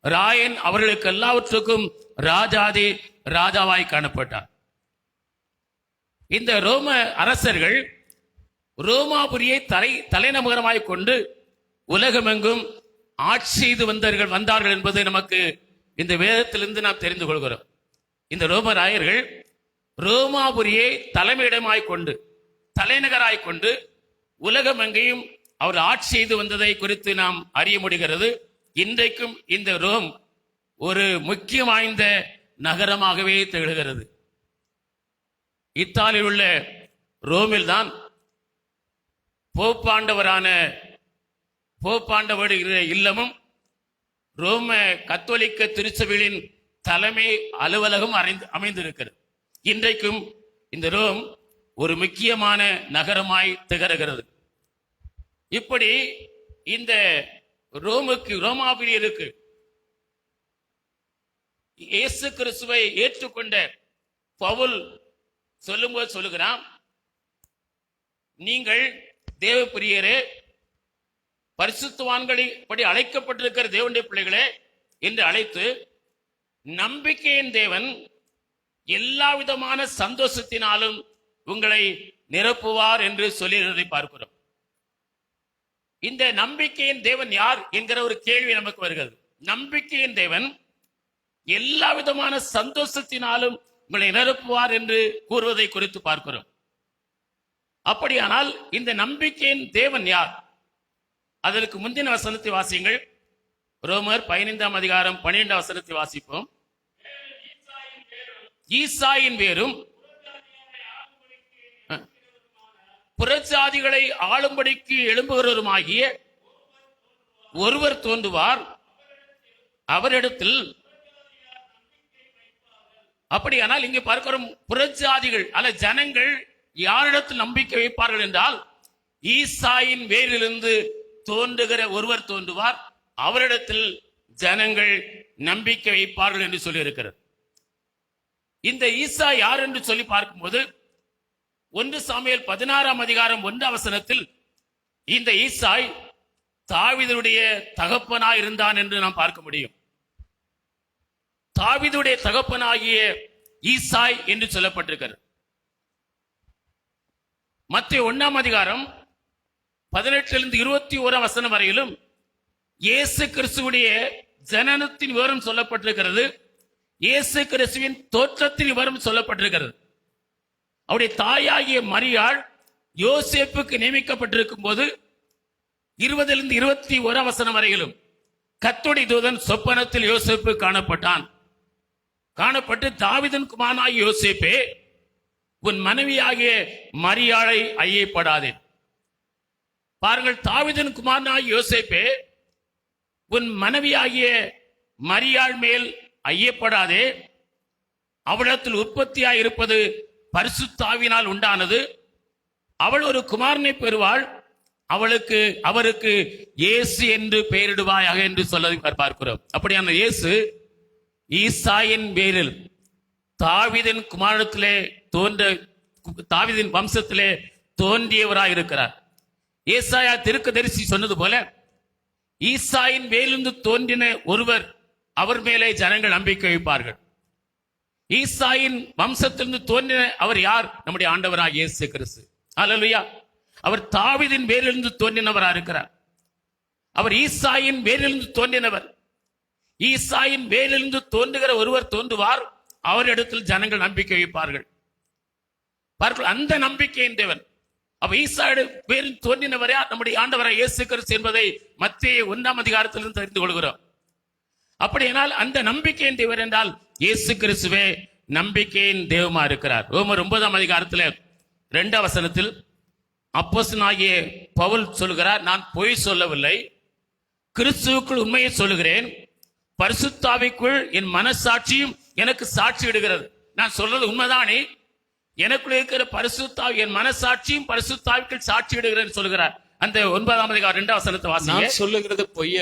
ராயன் அவர்களுக்கு எல்லாவற்றுக்கும் ராஜாதி ராஜாவாய் காணப்பட்டார். இந்த ரோம அரசர்கள் ரோமாபுரியை தலைநகரமாய் கொண்டு உலகமெங்கும் ஆட்சி செய்து வந்தார்கள் என்பது நமக்கு இந்த வேதத்திலிருந்து நாம் தெரிந்து கொள்கிறோம். இந்த ரோம ராயர்கள் ரோமாபுரியை தலைமையிடமாய் கொண்டு, தலைநகராய் கொண்டு உலகமெங்கையும் அவர் ஆட்சி செய்து வந்ததை குறித்து நாம் அறிய முடிகிறது. இன்றைக்கும் இந்த ரோம் ஒரு முக்கியம் வாய்ந்த நகரமாகவே திகழ்கிறது. இத்தாலியில் உள்ள ரோமில் தான் போப்பாண்டவர் இல்லமும் ரோம கத்தோலிக்க திருச்சபைகளின் தலைமை அலுவலகம் அமைந்திருக்கிறது. இன்றைக்கும் இந்த ரோம் ஒரு முக்கியமான நகரமாய் திகழ்கிறது. இப்படி இந்த ரோமாபுரியருக்கு இயேசு கிறிஸ்துவை ஏற்றுக்கொண்ட பவுல் சொல்லும்போது சொல்லுகிறான், நீங்கள் தேவப்பிரியரே, பரிசுத்தவான்களின்படி அழைக்கப்பட்டிருக்கிற தேவனுடைய பிள்ளைகளே என்று அழைத்து, நம்பிக்கையின் தேவன் எல்லா விதமான சந்தோஷத்தினாலும் உங்களை நிரப்புவார் என்று சொல்லுகிறதை பார்க்கிறோம். இந்த நம்பிக்கையின் தேவன் யார் என்கிற ஒரு கேள்வி நமக்கு வருகிறது. நம்பிக்கையின் தேவன் எல்லா விதமான சந்தோஷத்தினாலும் உங்களை நிரப்புவார் என்று கூறுவதை குறித்து பார்க்கிறோம். அப்படியானால் இந்த நம்பிக்கையின் தேவன் யார்? அதற்கு முந்தின வசனத்தை வாசியுங்கள். ரோமர் 15ஆம் அதிகாரம் 12ஆம் வசனத்தை வாசிப்போம். ஈசாயின் வேரும் புறஜாதிகளை ஆளும்படிக்கு எழும்புகிறவருமாகிய ஒருவர் தோன்றுவார், அவரிடத்தில். அப்படியானால் இங்கே பார்க்கிறோம், புறஜாதிகள் அல்ல ஜனங்கள் யாரிடத்தில் நம்பிக்கை வைப்பார்கள் என்றால், ஈசாயின் வேரிலிருந்து தோன்றுகிற ஒருவர் தோன்றுவார், அவரிடத்தில் ஜனங்கள் நம்பிக்கை வைப்பார்கள் என்று சொல்லி இருக்கிறது. இந்த ஈசா யார் என்று சொல்லி பார்க்கும்போது 1 சாமுவேல் 16:1 இந்த ஈசாய் தாவீதுடைய தகப்பனாய் இருந்தான் என்று நாம் பார்க்க முடியும். தாவீதுடைய தகப்பனாகிய ஈசாய் என்று சொல்லப்பட்டிருக்கிறது. மத்தேயு 1:18 வரையிலும் இயேசு கிறிஸ்துவுடைய ஜனனத்தின் விவரம் சொல்லப்பட்டிருக்கிறது. இயேசு கிறிஸ்துவின் தோற்றத்தின் விவரம் சொல்லப்பட்டிருக்கிறது. அவருடைய தாயாகிய மரியாள் யோசேப்புக்கு நியமிக்கப்பட்டிருக்கும் போது 20-21 வரையிலும் கர்த்தருடைய தூதன் சொப்பனத்தில் யோசேப்பு காணப்பட்டு, தாவீதின் குமாரனாகிய யோசேப்பே, உன் மனைவியாகிய மரியாளை ஐயப்படாதே. பாருங்கள், தாவீதின் குமாரனாகிய யோசேப்பே, உன் மனைவியாகிய மரியாள் மேல் ஐயப்படாதே. அவளிடத்தில் உற்பத்தியாய் இருப்பது பரிசுத்தாவினால் உண்டானது. அவள் ஒரு குமாரனை பெறுவாள், அவருக்கு இயேசு என்று பெயரிடுவாயாக என்று சொல்ல பார்க்கிறோம். அப்படியான இயேசு ஈசாயின் பேரில் தாவீதின் குமாரத்திலே தாவீதின் வம்சத்திலே தோன்றியவராய் இருக்கிறார். ஏசாயா தீர்க்கதரிசி சொன்னது போல, ஈசாயின் வேலிருந்து தோன்றின ஒருவர், அவர் மேலே ஜனங்கள் நம்பிக்கை வைப்பார்கள். ஈசாயின் வம்சத்திலிருந்து தோன்றின அவர் யார்? நம்முடைய ஆண்டவராக இயேசு கிறிஸ்து. அல்லேலூயா. அவர் தாவீதின் வேரிலிருந்து தோன்றினவராக இருக்கிறார். அவர் ஈசாயின் வேரிலிருந்து தோன்றினவர். ஈசாயின் வேரிலிருந்து தோன்றுகிற ஒருவர் தோன்றுவார், அவரிடத்தில் ஜனங்கள் நம்பிக்கை வைப்பார்கள். அந்த நம்பிக்கையின் தேவன். அப்ப ஈசாயோட பேரில் தோன்றினவரே நம்முடைய ஆண்டவராக இயேசு கிறிஸ்து என்பதை மத்தேயு 1 தெரிந்து கொள்கிறோம். அப்படியானால் அந்த நம்பிக்கையின் தேவன் என்றால் இயேசு கிறிஸ்துவே நம்பிக்கையின் தெய்வமா இருக்கிறார். ரோமர் 9:2 அப்போஸ்தலனாகிய பவுல் சொல்கிறார், நான் பொய் சொல்லவில்லை, கிறிஸ்துவுக்குள் உண்மையை சொல்லுகிறேன், பரிசுத்தாவிக்குள் என் மனசாட்சியும் எனக்கு சாட்சி இடுகிறது. நான் சொல்றது உண்மைதானே, எனக்குள்ள இருக்கிற பரிசுத்தாவி என் மனசாட்சியும் பரிசுத்தாவிக்குள் சாட்சி இடுகிறேன் சொல்லுகிறார். அந்த 9:2 வாசிங்க. நான் சொல்லுகிறது பொய்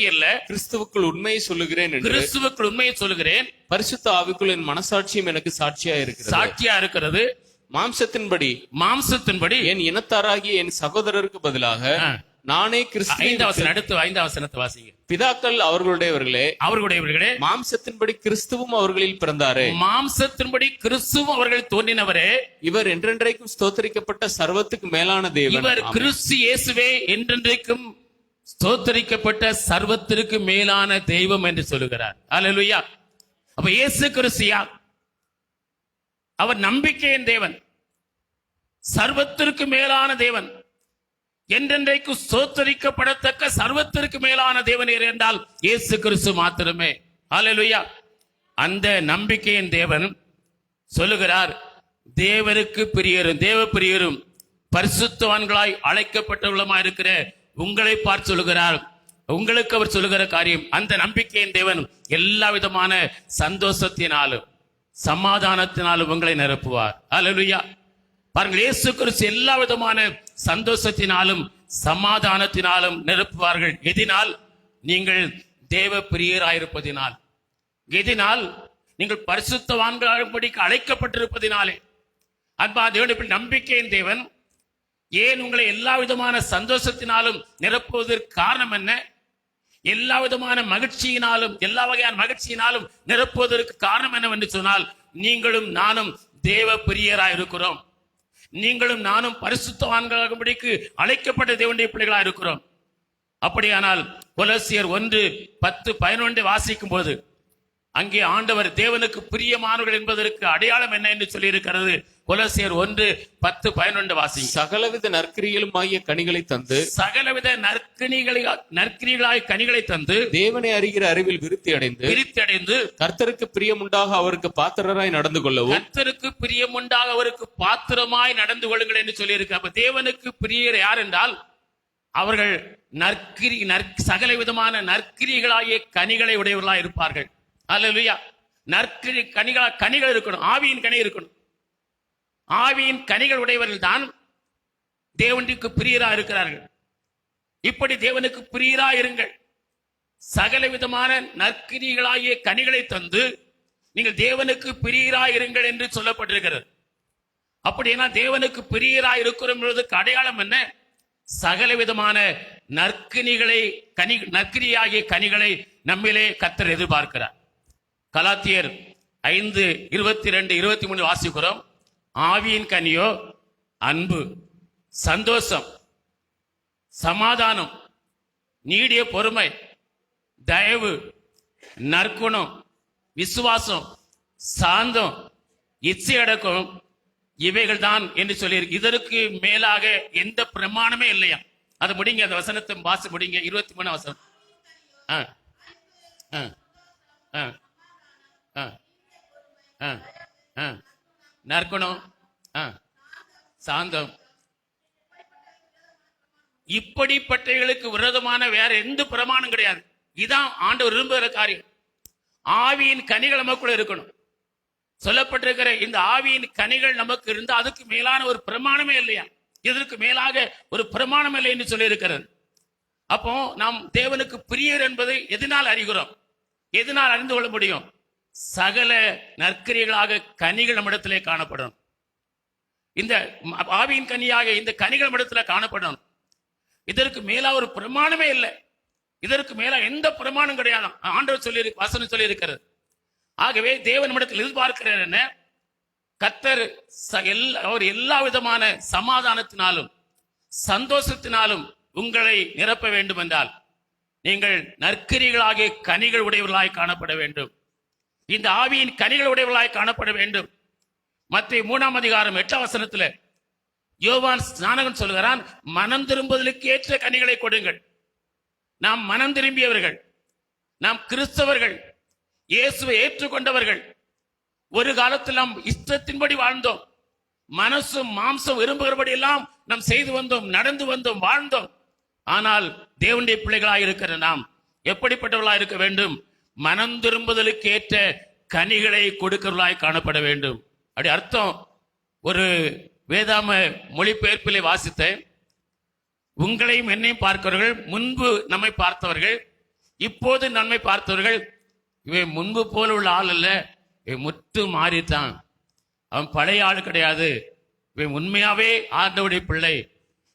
அல்ல, கிறிஸ்துவுக்குள் உண்மையை சொல்லுகிறேன் என்று. கிறிஸ்துவுக்குள் உண்மையை சொல்லுகிறேன், பரிசுத்த ஆவிக்குள் என் மனசாட்சியும் எனக்கு சாட்சியா இருக்கிறது. மாம்சத்தின்படி என் இனத்தாராகிய என் சகோதரருக்கு பதிலாக நானே கிறிஸ்து. 5 வாசிங்க. பிதாக்கள் அவர்களுடையவர்களே, மாம்சத்தின்படி கிறிஸ்துவும் அவர்களில் பிறந்தாரே. மாம்சத்தின்படி கிறிஸ்துவும் அவர்கள் தோன்றினவரே. இவர் என்றென்றைக்கும் ஸ்தோத்தரிக்கப்பட்ட சர்வத்துக்கு மேலான தேவன். இவர் கிறிஸ்து இயேசுவே என்றென்றைக்கும் ஸ்தோத்தரிக்கப்பட்ட சர்வத்திற்கு மேலான தெய்வம் என்று சொல்லுகிறார். அல்லேலூயா. அப்ப இயேசு கிறிஸ்து அவர் நம்பிக்கையின் தேவன், சர்வத்திற்கு மேலான தேவன், என்றென்றைக்கு ஸ்தோத்தரிக்கப்படத்தக்க சர்வத்திற்கு மேலான தேவன் என்றால் இயேசு கிறிஸ்து மாத்திரமே. அல்லேலூயா. அந்த நம்பிக்கையின் தேவன் சொல்லுகிறார், தேவருக்கு தேவ பிரியரும் பரிசுத்தவான்களாய் அழைக்கப்பட்டவர்களுமாய் இருக்கிற உங்களை பார்த்து சொல்லுகிறார், உங்களுக்கு அவர் சொல்லுகிற காரியம், அந்த நம்பிக்கையின் தேவன் எல்லா விதமான சந்தோஷத்தினாலும் சமாதானத்தினாலும் உங்களை நிரப்புவார். அல்லேலூயா. பாருங்கள், இயேசு கிறிஸ்து எல்லா விதமான சந்தோஷத்தினாலும் சமாதானத்தினாலும் நிரப்புவார்கள். எதினால்? நீங்கள் தேவ பிரியராயிருப்பதினால். எதினால்? நீங்கள் பரிசுத்தவான்களுக்கு அழைக்கப்பட்டிருப்பதினாலே. அன்பா தேவனுடைய நம்பிக்கையின் தேவன் ஏன் உங்களை எல்லா விதமான சந்தோஷத்தினாலும் நிரப்புவதற்கு காரணம் என்ன? எல்லா விதமான மகிழ்ச்சியினாலும், எல்லா வகையான மகிழ்ச்சியினாலும் நிரப்புவதற்கு காரணம் என்னவென்று சொன்னால், நீங்களும் நானும் தேவ பிரியராய் இருக்கிறோம். நீங்களும் நானும் பரிசுத்தவான்களாகும்படிக்கு அழைக்கப்பட்ட தேவனுடைய பிள்ளைகளா இருக்கிறோம். அப்படியானால் கொலோசியர் 1:10-11 வாசிக்கும் போது அங்கே ஆண்டவர் தேவனுக்கு பிரியமானவர்கள் என்பதற்கு அடையாளம் என்ன என்று சொல்லி இருக்கிறது. கொலோசியர் 1:10-11 வாசிங்க. சகலவித நற்கிரிகளுமாகிய கனிகளை தந்து சகலவித நற்கிரிகளாய் கனிகளை தந்து தேவனை அறிகிற அறிவில் விருத்தி அடைந்து கர்த்தருக்கு பிரியமுண்டாக அவருக்கு பாத்திரராய் நடந்து கொள்ளவும் கர்த்தருக்கு பிரியமுண்டாக அவருக்கு பாத்திரமாய் நடந்து கொள்ளுங்கள் என்று சொல்லியிருக்கு. அப்ப தேவனுக்கு பிரியர் யார் என்றால் அவர்கள் சகல விதமான நற்கிரிகளாகிய கனிகளை உடையவர்களாய் இருப்பார்கள். அல்லேலூயா. கனிகள் இருக்கணும். ஆவியின் கனி இருக்கணும். ஆவியின் கனிகள் உடையவர்கள் தான் தேவனுக்கு பிரியரா இருக்கிறார்கள். இப்படி தேவனுக்கு பிரியரா இருங்கள். சகல விதமான நற்கிரிகளாகிய கனிகளை தந்து நீங்கள் தேவனுக்கு பிரியரா இருங்கள் என்று சொல்லப்பட்டிருக்கிறது. அப்படின்னா தேவனுக்கு பிரியரா இருக்கிறோம் என்பதற்கு அடையாளம் என்ன? சகல விதமான நற்கிரியாகிய கனிகளை நம்மிலே கர்த்தர் எதிர்பார்க்கிறார். கலாத்தியர் 5:22-23 வாசிக்கிறோம். ஆவியின் கனியோ அன்பு, சந்தோஷம், சமாதானம், நீடிய பொறுமை, தயவு, நற்குணம், விசுவாசம், சாந்தம், இச்சையடக்கம் இவைகள் தான் என்று சொல்லியிருக்கு. இதற்கு மேலாக எந்த பிரமாணமே இல்லையா? அது முடிங்க, அந்த வசனத்தை வாசி முடிங்க. 23 வசனம். நற்குணம், சாந்தம், இப்படிப்பட்டவர்களுக்கு விரோதமான வேற எந்த பிரமாணம் கிடையாது. இதான் ஆண்டவர் விரும்புகிற காரியம். ஆவியின் கனிகள் நமக்குள்ள இருக்கணும். சொல்லப்பட்டிருக்கிற இந்த ஆவியின் கனிகள் நமக்கு இருந்தா அதுக்கு மேலான ஒரு பிரமாணமே இல்லையா? இதற்கு மேலாக ஒரு பிரமாணம் இல்லை என்று சொல்லி இருக்கிறது. அப்போ நாம் தேவனுக்கு பிரியர் என்பதை எதனால் அறிகிறோம்? எதனால் அறிந்து கொள்ள முடியும்? சகல நற்கிரிகளாக கனிகள் நம்மிடத்திலே காணப்படும். இந்த ஆவியின் கனியாக இந்த கனிகள் நம்மிடத்துல காணப்படும். இதற்கு மேலா ஒரு பிரமாணமே இல்லை. இதற்கு மேலா எந்த பிரமாணம் கிடையாது. ஆண்டவர் சொல்லி வசனம் சொல்லி இருக்கிறது. ஆகவே தேவன் நம்மிடத்தில் எதிர்பார்க்கிறார் என்ன? கர்த்தர் அவர் எல்லா விதமான சமாதானத்தினாலும் சந்தோஷத்தினாலும் உங்களை நிரப்ப வேண்டும் என்றால் நீங்கள் நற்கிரிகளாகிய கனிகள் உடையவர்களாய் காணப்பட வேண்டும். இந்த ஆவியின் கனிகள் உடையவர்களாய் காணப்பட வேண்டும். மத்தேயு 3:8 யோவான் ஸ்நானகன் சொல்கிறான், மனம் திரும்புதலுக்கு ஏற்ற கனிகளை கொடுங்கள். நாம் மனம் திரும்பியவர்கள், நாம் கிறிஸ்தவர்கள், இயேசுவை ஏற்றுக்கொண்டவர்கள். ஒரு காலத்தில் நாம் இஷ்டத்தின்படி வாழ்ந்தோம். மனசும் மாம்சம் விரும்புகிறபடி எல்லாம் நாம் செய்து வந்தோம், நடந்து வந்தோம், வாழ்ந்தோம். ஆனால் தேவனுடைய பிள்ளைகளாய் இருக்கிற நாம் எப்படிப்பட்டவர்களாய் இருக்க வேண்டும்? மனம் திரும்புதலுக்கு ஏற்ற கனிகளை கொடுக்கிறவர்களாய் காணப்பட வேண்டும். அப்படி அர்த்தம். ஒரு வேதாம மொழிபெயர்ப்பிலே வாசித்தேன். உங்களையும் என்னையும் பார்க்கிறவர்கள், முன்பு நம்மை பார்த்தவர்கள், இப்போது நம்மை பார்த்தவர்கள், இவன் முன்பு போல உள்ள ஆள் அல்ல, இவன் முற்று மாறித்தான், அவன் பழைய ஆள் கிடையாது, இவன் உண்மையாவே ஆண்டவருடைய பிள்ளை.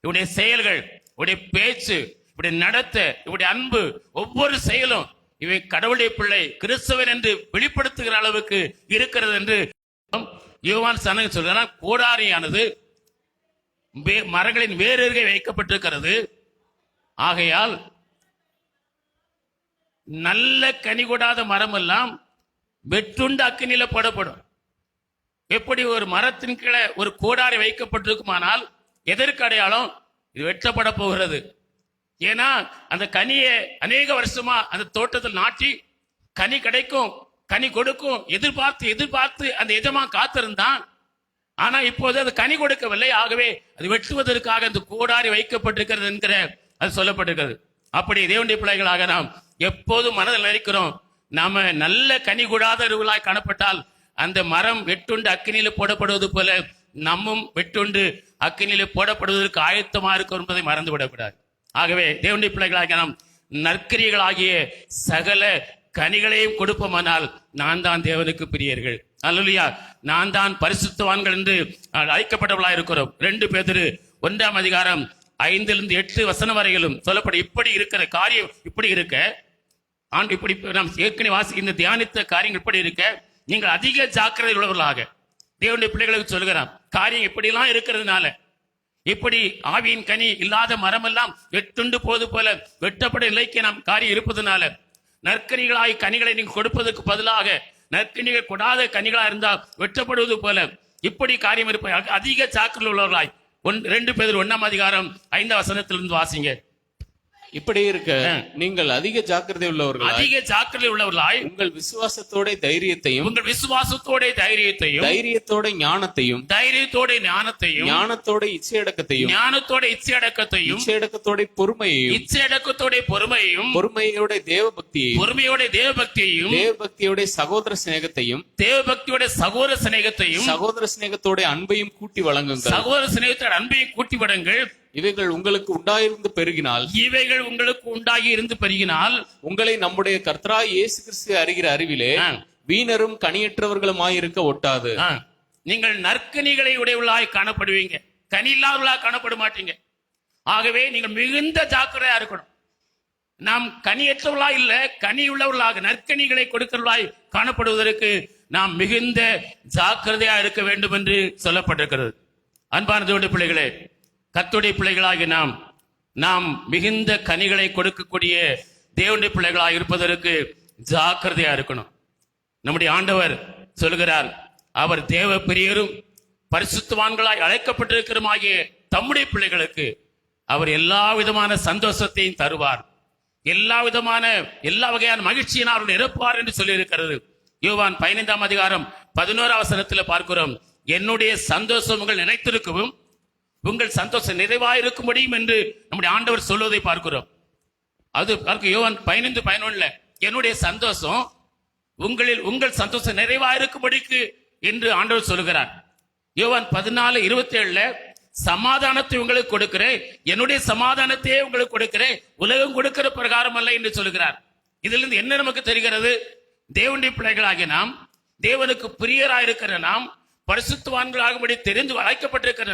இவனுடைய செயல்கள், இவனுடைய பேச்சு, இவனுடைய நடத்த, இவனுடைய அன்பு, ஒவ்வொரு செயலும் இவன் கடவுளுடைய பிள்ளை, கிறிஸ்தவன் என்று வெளிப்படுத்துகிற அளவுக்கு இருக்கிறது என்று யோவான் ஸ்நானகன் சொல்கிறான். கோடாரியானது மரங்களின் வேரருகே வைக்கப்பட்டிருக்கிறது. ஆகையால் நல்ல கனி கொடாத மரம் எல்லாம் வெட்டுண்டு அக்கினியில போடப்படும். எப்படி ஒரு மரத்தின் கீழே ஒரு கோடாரி வைக்கப்பட்டிருக்குமானால் எதற்கு அடையாளம்? இது வெட்டப்பட போகிறது. ஏன்னா அந்த கனியை அநேக வருஷமா அந்த தோட்டத்தில் நாட்டி கனி கிடைக்கும், கனி கொடுக்கும், எதிர்பார்த்து அந்த எஜமான் காத்திருந்தான். ஆனா இப்போது அது கனி கொடுக்கவில்லை. ஆகவே அது வெட்டுவதற்காக அந்த கோடாரி வைக்கப்பட்டிருக்கிறது என்கிற அது சொல்லப்பட்டிருக்கிறது. அப்படி தேவனுடைய பிள்ளைகளாக நாம் எப்போதும் மனதில் நினைக்கிறோம், நாம நல்ல கனி கூடாதவர்களாய் காணப்பட்டால் அந்த மரம் வெட்டுண்டு அக்கினியில போடப்படுவது போல நம்மும் வெட்டுண்டு அக்கினியில போடப்படுவதற்கு ஆயத்தமா இருக்கும் என்பதை மறந்து விடக்கூடாது. ஆகவே தேவனுடைய பிள்ளைகளாக நாம் நற்கிரியர்களாகிய சகல கனிகளையும் கொடுப்போமானால் நான் தான் தேவனுக்கு பிரியர்கள். அல்லேலூயா. நான் தான் பரிசுத்தவான்கள் என்று அழைக்கப்பட்டவர்களாக இருக்கிறோம். 2 பேதுரு 1:5-8 வரையிலும் சொல்லப்படும். இப்படி இருக்கிற காரியம் இப்படி இருக்க, இப்படி நாம் ஏற்கனவே இந்த தியானித்த காரியங்கள் இப்படி இருக்க நீங்கள் அதிக ஜாக்கிரதை உள்ளவர்களாக தேவனுடைய பிள்ளைகளுக்கு சொல்கிறான். காரியம் இப்படிலாம் இருக்கிறதுனால, இப்படி ஆவியின் கனி இல்லாத மரம் எல்லாம் வெட்டுண்டு போது போல வெட்டப்பட நிலைக்கு நாம் காரியம் இருப்பதனால, நற்கனிகளாய் கனிகளை நீங்கள் கொடுப்பதற்கு பதிலாக நற்கனிகள் கொடாத கனிகளா இருந்தால் வெட்டப்படுவது போல இப்படி காரியம் இருப்ப அதிக ஜாக்கிரதை உள்ளவர்களாய் 2 பேதுரு 1:5 வாசிங்க. இப்படி இருக்க நீங்கள் அதிக ஜாக்கிரதை உள்ளவர்களாய் அதிக ஜாக்கிரதை உள்ளவர்களாய் உங்கள் விசுவாசத்தோட தைரியத்தையும் தைரியத்தோட ஞானத்தையும் ஞானத்தோட இச்சையடக்கத்தையும் இச்சையடக்கத்தோட பொறுமையையும் பொறுமையோட தேவபக்தியையும் தேவபக்தியோட சகோதர சிநேகத்தையும் சகோதர சிநேகத்தோட அன்பையும் கூட்டி வழங்குங்கள். இவைகள் உங்களுக்கு உண்டாகி இருந்து பெருகினால் உங்களை நம்முடைய கர்த்தராகிய இயேசு கிறிஸ்து அறிகிற அறிவிலே வீணரும் கனியற்றவர்களுமாய் இருக்க ஒட்டாது. நீங்கள் நற்கனிகளை உடையவர்களாய் காணப்படுவீங்க, கனி இல்லாதவர்களாக காணப்பட மாட்டீங்க. ஆகவே நீங்கள் மிகுந்த ஜாக்கிரதையா இருக்கணும். நாம் கனியற்றவர்களா இல்ல, கனி உள்ளவர்களாக நற்கனிகளை கொடுக்கிறவர்களாய் காணப்படுவதற்கு நாம் மிகுந்த ஜாக்கிரதையா இருக்க வேண்டும் என்று சொல்லப்பட்டிருக்கிறது. அன்பான தேவனுடைய பிள்ளைகளே, கர்த்தருடைய பிள்ளைகளாகி நாம் மிகுந்த கனிகளை கொடுக்கக்கூடிய தேவனுடைய பிள்ளைகளாக இருப்பதற்கு ஜாக்கிரதையா இருக்கணும். நம்முடைய ஆண்டவர் சொல்கிறார், அவர் தேவ பிரியரும் பரிசுத்தவான்களாய் அழைக்கப்பட்டிருக்கிறமாகிய தம்முடைய பிள்ளைகளுக்கு அவர் எல்லா விதமான சந்தோஷத்தையும் தருவார், எல்லா வகையான மகிழ்ச்சியினால் அவர் நிரப்புவார் என்று சொல்லி இருக்கிறது. யோவான் 15:11 பார்க்கிறோம், என்னுடைய சந்தோஷம் உங்கள் நினைத்திருக்கவும் உங்கள் சந்தோஷம் நிறைவாயிருக்கும்படியும் என்று நம்முடைய ஆண்டவர் சொல்வதை பார்க்கிறோம். அது யோவான் 15:11 என்னுடைய சந்தோஷம் உங்கள் சந்தோஷம் நிறைவாயிருக்கும்படிக்கு என்று ஆண்டவர் சொல்லுகிறார். யோவான் 14:27 சமாதானத்தை உங்களுக்கு கொடுக்கிறேன், என்னுடைய சமாதானத்தையே உங்களுக்கு கொடுக்கிறேன், உலகம் கொடுக்கிற பிரகாரம் அல்ல என்று சொல்லுகிறார். இதிலிருந்து என்ன நமக்கு தெரிகிறது? தேவனுடைய பிள்ளைகளாகிய நாம், தேவனுக்கு பிரியராயிருக்கிற நாம், பரிசுத்தவான்களாகும்படி தெரிந்து அழைக்கப்பட்டிருக்கிற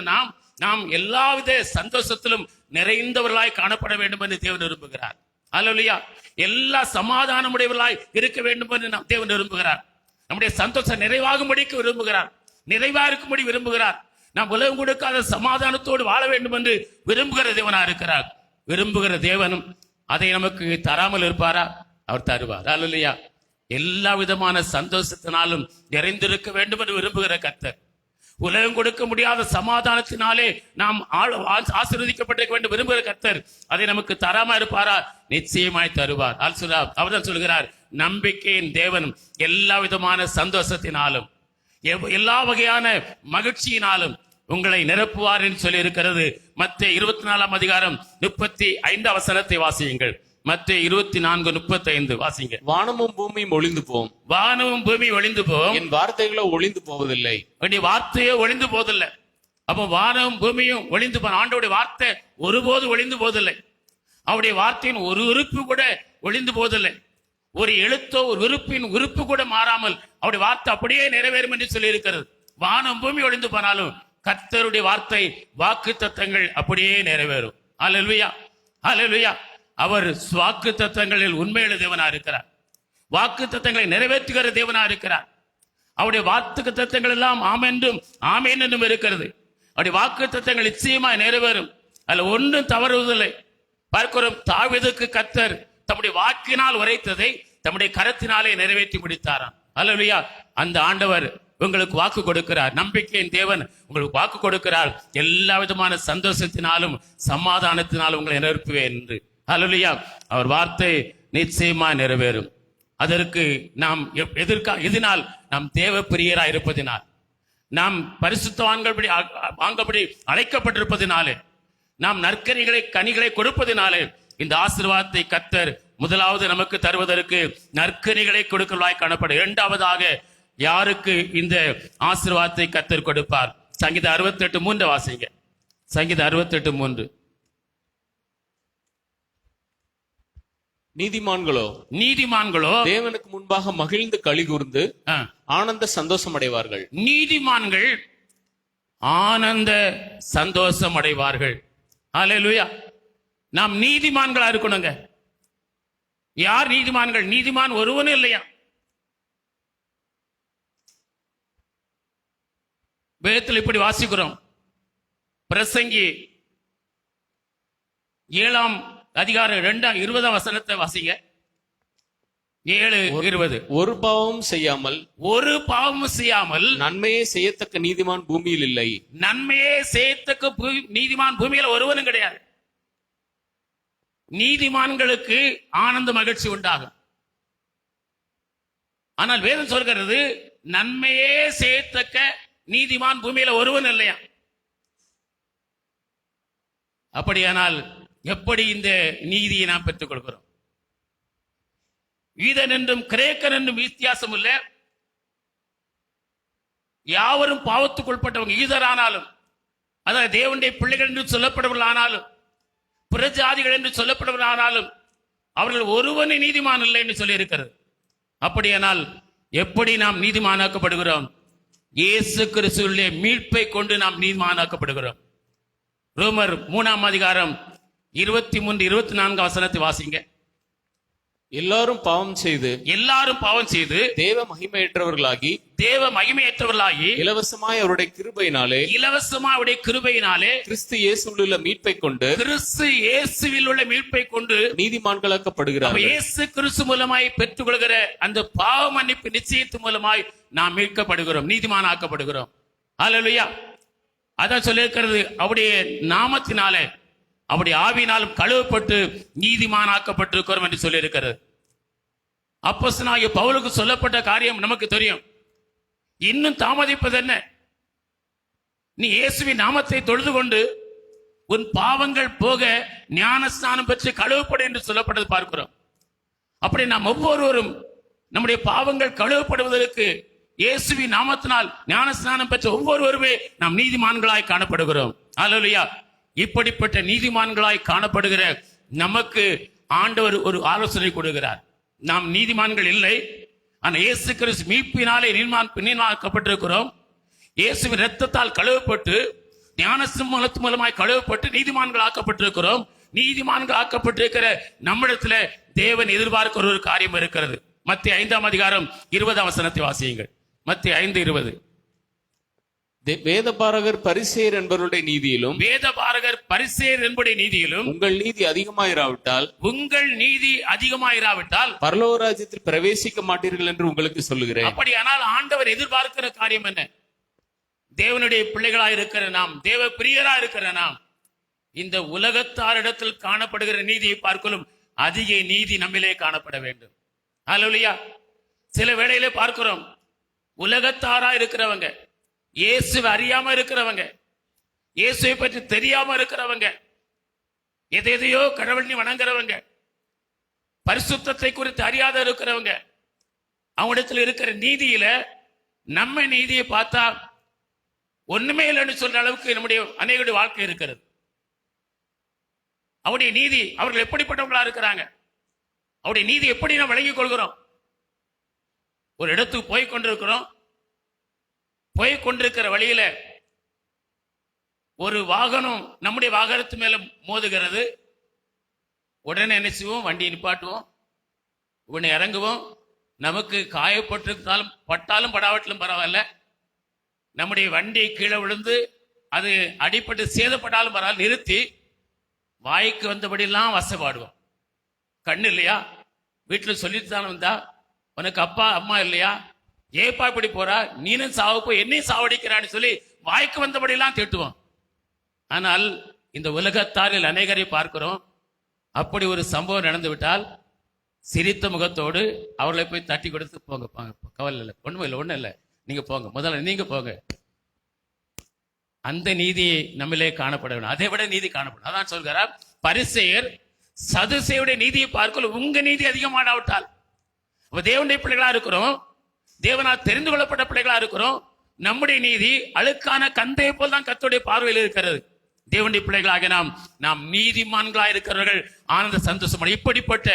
நாம் எல்லாவித சந்தோஷத்திலும் நிறைந்தவர்களாய் காணப்பட வேண்டும் என்று தேவன் விரும்புகிறார். அல்லேலூயா. எல்லா சமாதானம் உடையவர்களாய் இருக்க வேண்டும் என்று தேவன் விரும்புகிறார். நம்முடைய சந்தோஷம் நிறைவாகும்படிக்கு விரும்புகிறார், நிறைவா இருக்கும்படி விரும்புகிறார். நாம் உலகம் கொடுக்காத சமாதானத்தோடு வாழ வேண்டும் என்று விரும்புகிற தேவனா இருக்கிறார். விரும்புகிற தேவனும் அதை நமக்கு தராமல் இருப்பாரா? அவர் தருவார். அல்லேலூயா. எல்லா விதமான சந்தோஷத்தினாலும் நிறைந்திருக்க வேண்டும் என்று விரும்புகிற கர்த்தர், உலகம் கொடுக்க முடியாத சமாதானத்தினாலே நாம் ஆசீர்வதிக்கப்பட்டிருக்க வேண்டும் விரும்புகிற கர்த்தர் அதை நமக்கு தராம இருப்பாரா? நிச்சயமாய் தருவார். அவர்தான் சொல்கிறார், நம்பிக்கையின் தேவன் எல்லா விதமான சந்தோஷத்தினாலும் எல்லா வகையான மகிழ்ச்சியினாலும் உங்களை நிரப்புவார் என்று சொல்லி இருக்கிறது. மத்தேயு 24:35 வாசியுங்கள். மத்தேயு 24:35 வாசிங்க. வானமும் பூமியும் ஒளிந்து போம், என் வார்த்தைகளோ ஒளிந்து போவதில்லை. வார்த்தையோ ஒளிந்து போவதில்லை. அப்போ வானமும் பூமியும் ஒளிந்து போ, ஆண்டவருடைய வார்த்தை ஒருபோது ஒளிந்து போவதில்லை. அவருடைய வார்த்தையின் ஒரு உறுப்பு கூட ஒளிந்து போவதில்லை. ஒரு எழுத்தோ ஒரு உறுப்பு கூட மாறாமல் அவருடைய வார்த்தை அப்படியே நிறைவேறும் என்று சொல்லி இருக்கிறது. வானம் பூமி ஒளிந்து போனாலும் கர்த்தருடைய வார்த்தை வாக்குத்தத்தங்கள் அப்படியே நிறைவேறும். அல்லேலூயா, அல்லேலூயா. அவர் வாக்குத்தத்தங்களில் உண்மையுள்ள தேவனா இருக்கிறார், வாக்குத்தத்தங்களை நிறைவேற்றுகிற தேவனா இருக்கிறார். அவருடைய வாக்குத்தத்தங்கள் எல்லாம் ஆமென்றும் ஆமேன் என்றும் இருக்கிறது. அவருடைய வாக்குத்தத்தங்கள் நிச்சயமாய் நிறைவேறும், அதுல ஒன்றும் தவறுவதில்லை. பார்க்கிறோம், தாவீதுக்கு கர்த்தர் தம்முடைய வாக்கினால் உரைத்ததை தம்முடைய கரத்தினாலே நிறைவேற்றி முடித்தாராம். அல்லேலூயா. அந்த ஆண்டவர் உங்களுக்கு வாக்கு கொடுக்கிறார். நம்பிக்கையின் தேவன் உங்களுக்கு வாக்கு கொடுக்கிறார், எல்லா விதமான சந்தோஷத்தினாலும் சமாதானத்தினாலும் உங்களை நிரப்புவேன் என்று. அல்லேலூயா. அவர் வார்த்தை நிச்சயமா நிறைவேறும். அதற்கு நாம் எதனால்? நாம் தேவ பிரியராய் இருப்பதினால், நாம் பரிசுத்தவான்கள் வாங்கப்படி அழைக்கப்பட்டிருப்பதினாலே, நாம் கனிகளை கொடுப்பதினாலே இந்த ஆசீர்வாதத்தை கர்த்தர் முதலாவது நமக்கு தருவதற்கு நற்கனிகளை கொடுக்கலாய் காணப்படும். இரண்டாவதாக யாருக்கு இந்த ஆசீர்வாதத்தை கர்த்தர் கொடுப்பார்? சங்கீதம் 68:3 வாசிங்க. சங்கீதம் 68:3. நீதிமான்களோ தேவனுக்கு முன்பாக மகிழ்ந்து களி கூர்ந்து ஆனந்த சந்தோஷம் அடைவார்கள். நீதிமான்கள் ஆனந்த சந்தோஷம் அடைவார்கள். அல்லேலூயா. நாம் நீதிமான்களா இருக்கணுங்க. யார் நீதிமான்கள்? நீதிமான் ஒருவனும் இல்லையா? வேதத்தில் இப்படி வாசிக்கிறோம். பிரசங்கி 7:20 வாசிங்க. 7:20. ஒரு பாவமும் செய்யாமல் ஒரு பாவமும் செய்யாமல் நன்மையே செய்யத்தக்க நீதிமான் பூமியில் இல்லை. நன்மையே செய்யத்தக்க நீதிமான் பூமியில ஒருவனும் கிடையாது. நீதிமான்களுக்கு ஆனந்த மகிழ்ச்சி உண்டாகும். ஆனால் வேதம் சொல்கிறது நன்மையே செய்யத்தக்க நீதிமான் பூமியில ஒருவன் இல்லையா. அப்படியானால் எப்படி இந்த நீதியை நாம் பெற்றுக் கொள்கிறோம்? யூதன் என்றும் கிரேக்கன் என்றும் வித்தியாசம் இல்லை. யாவரும் பாவத்துக்கு உட்பட்டவங்க. யூதரானாலும், அதாவது தேவனுடைய பிள்ளைகள் என்று சொல்லப்படுவர்கள் ஆனாலும், புறஜாதிகள் என்று சொல்லப்படுவர்கள் ஆனாலும், அவர்கள் ஒருவனை நீதிமான் இல்லை என்று சொல்லி இருக்கிறது. அப்படியானால் எப்படி நாம் நீதிமானாக்கப்படுகிறோம்? இயேசு கிறிஸ்துவிலே மீட்பை கொண்டு நாம் நீதிமானாக்கப்படுகிறோம். ரோமர் 3:23-24 வசனத்தை வாசிங்க. எல்லாரும் பாவம் செய்து தேவ மகிமையற்றவர்களாகி இலவசமாய் அவருடைய கிருபையினாலே கிறிஸ்து இயேசுவில் உள்ள மீட்பை கொண்டு நீதிமான்களாக்கப்படுகிறார்கள். இயேசு கிறிஸ்து மூலமாய் பெற்றுக்கொள்கிற அந்த பாவ மன்னிப்பு நிச்சயத்து மூலமாய் நாம் மீட்கப்படுகிறோம், நீதிமானாக்கப்படுகிறோம். அல்லேலூயா. அதான் சொல்லியிருக்கிறது, அவருடைய நாமத்தினாலே அவருடைய ஆவியினாலும் கழுவப்பட்டு நீதிமானாக்கப்பட்டிருக்கிறோம் என்று சொல்லியிருக்கிறது. அப்போஸ்தலனாகிய பவுலுக்கு சொல்லப்பட்ட காரியம் நமக்கு தெரியும். இன்னும் தாமதிப்பது என்ன? நீ இயேசுவின் நாமத்தை தொழுது கொண்டு உன் பாவங்கள் போக ஞானஸ்நானம் பெற்று கழுவப்படும் என்று சொல்லப்பட்டது பார்க்கிறோம். அப்படி நாம் ஒவ்வொருவரும் நம்முடைய பாவங்கள் கழுவப்படுவதற்கு இயேசுவின் நாமத்தினால் ஞானஸ்நானம் பெற்ற ஒவ்வொருவருமே நாம் நீதிமான்களாய் காணப்படுகிறோம். அல்லேலூயா. இப்படிப்பட்ட நீதிமான்களாய் காணப்படுகிற நமக்கு ஆண்டவர் ஒரு ஆலோசனை கொடுக்கிறார். நாம் நீதிமான்கள் இல்லை, ஆனால் இயேசு கிறிஸ்து மீட்பினாலே நீதிமானாக்கப்பட்டிருக்கிறோம். இயேசுவின் இரத்தத்தால் கழுவப்பட்டு ஞானஸ்நானத்தின் மூலமாய் கழுவப்பட்டு நீதிமான்கள் ஆக்கப்பட்டிருக்கிறோம். நீதிமான்கள் ஆக்கப்பட்டிருக்கிற நம்மிடத்துல தேவன் எதிர்பார்க்கிற ஒரு காரியம் இருக்கிறது. மத்தேயு 5:20 வசனத்தை வாசியுங்கள். மத்தேயு 5:20. வேதபாரகர் பரிசேயர் என்பவருடைய நீதியிலும் உங்கள் நீதி அதிகமாயிராவிட்டால் பரலோக ராஜ்யத்தில் பிரவேசிக்க மாட்டீர்கள் என்று உங்களுக்கு சொல்லுகிறேன். அப்படியானால் ஆண்டவர் எதிர்பார்க்கிற காரியம் என்ன? தேவனுடைய பிள்ளைகளாய் இருக்கிற நாம், தேவ பிரியரா இருக்கிற நாம், இந்த உலகத்தாரிடத்தில் காணப்படுகிற நீதியை பார்க்கலும் அதிக நீதி நம்மிலே காணப்பட வேண்டும். அல்லேலூயா. சில வேளையிலே பார்க்கிறோம், உலகத்தாரா இருக்கிறவங்க, இயேசுவை அறியாம இருக்கிறவங்க, இயேசுவை பற்றி தெரியாம இருக்கிறவங்க, எதையோ கடவுள் வணங்குறவங்க, பரிசுத்தத்தை குறித்து அறியாத இருக்கிறவங்க, அவங்களிடத்தில் இருக்கிற நீதியில நம்ம நீதியை பார்த்தா ஒண்ணுமே இல்லைன்னு சொல்ற அளவுக்கு நம்முடைய அநேகருடைய வாழ்க்கை இருக்கிறது. அவருடைய நீதி, அவர்கள் எப்படிப்பட்டவங்களா இருக்கிறாங்க, அவருடைய நீதி எப்படி நாம் விளங்கிக் கொள்கிறோம்? ஒரு இடத்துக்கு போய்கொண்டிருக்கிற வழியில ஒரு வாகனம் நம்முடைய வாகனத்து மேல மோதுகிறது. உடனே என்ன செய்வோம்? வண்டியை நிப்பாட்டுவோம், உடனே இறங்குவோம். நமக்கு காயப்பட்டிருந்தாலும் பட்டாலும் படாவட்டிலும் பரவாயில்ல, நம்முடைய வண்டி கீழே விழுந்து அது அடிபட்டு சேதப்பட்டாலும் பரவாயில்ல, நிறுத்தி வாய்க்கு வந்தபடியெல்லாம் வசப்பாடுவோம். கண்ணு இல்லையா? வீட்டில் சொல்லிட்டு தானே வந்தா, உனக்கு அப்பா அம்மா இல்லையா, ஏப்பா இப்படி போறா, நீனும் சாவு போய் என்னையும் சாவடிக்கிறான்னு சொல்லி வாய்க்கு வந்தபடியெல்லாம் திட்டுவோம். ஆனால் இந்த உலகத்தாரில் அநேகரை பார்க்கிறோம், அப்படி ஒரு சம்பவம் நடந்து விட்டால் சிரித்த முகத்தோடு அவர்களை போய் தட்டி கொடுத்து போங்க, கவலை இல்லை, ஒண்ணும் இல்லை, நீங்க போங்க, முதல்ல நீங்க போங்க. அந்த நீதி நம்மளே காணப்பட வேண்டும். அதை விட நீதி காணப்படும். அதான் சொல்கிறார், பரிசேயர் சதுசேயுடைய நீதியை பார்க்கல உங்க நீதி அதிகமானாவிட்டால். தேவனுடைய பிள்ளைகளா இருக்கிறோம், தேவனால் தெரிந்து கொள்ளப்பட்ட பிள்ளைகளா இருக்கிறோம். நம்முடைய நீதி அழுக்கான கந்தையை போல் தான் கர்த்தருடைய பார்வையில் இருக்கிறது. தேவனுடைய பிள்ளைகளாக நாம் நீதிமான்களாக இருக்கிறவர்கள் ஆனந்த சந்தோஷம். இப்படிப்பட்ட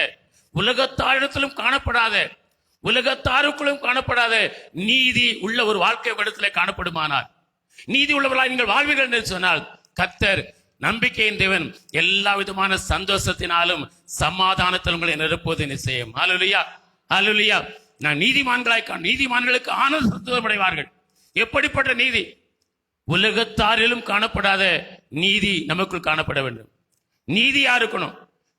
உலகத்தாரிடத்திலும் காணப்படாத, உலகத்தாருக்குள்ளும் காணப்படாத நீதி உள்ள ஒரு வாழ்க்கை இடத்துல காணப்படுமானால், நீதி உள்ளவர்களாக நீங்கள் வாழ்வீர்கள் என்று சொன்னால், கர்த்தர் நம்பிக்கையின் தேவன் எல்லா விதமான சந்தோஷத்தினாலும் சமாதானத்தில் உங்களை நிரப்புவது நிச்சயம். அல்லேலூயா, அல்லேலூயா. நான் நீதிமான்களுக்கு ஆனந்த சந்தோஷம் அடைவார்கள். எப்படிப்பட்ட நீதி? உலகத்தாரிலும் காணப்படாத நீதி நமக்குள் காணப்பட வேண்டும். நீதியா இருக்கணும்,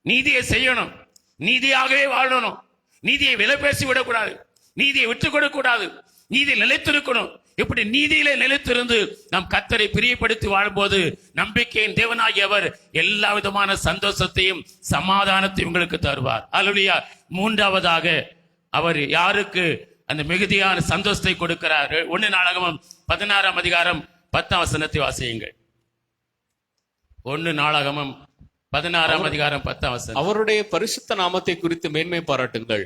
நீதியை செய்யணும், நீதியாகவே வாழணும், நீதியை விலை பேசி விடக்கூடாது, நீதியை விட்டுக் கொடுக்க கூடாது, நீதியில் நிலைத்திருக்கணும். இப்படி நீதியிலே நிலைத்திருந்து நாம் கர்த்தரை பிரியப்படுத்தி வாழும்போது நம்பிக்கையின் தேவனாகியவர் எல்லா விதமான சந்தோஷத்தையும் சமாதானத்தையும் உங்களுக்கு தருவார். அல்லேலூயா. மூன்றாவதாக அவர் யாருக்கு அந்த மிகுதியான சந்தோஷத்தை கொடுக்கிறார்? 1 நாளாகமம் 16ஆம் அதிகாரம் 10ஆம் வசனத்தை வாசியுங்கள். 1 நாளாகமம் 16ஆம் அதிகாரம் 10ஆம் வசனம். அவருடைய பரிசுத்த நாமத்தை குறித்து மேன்மை பாராட்டுங்கள்.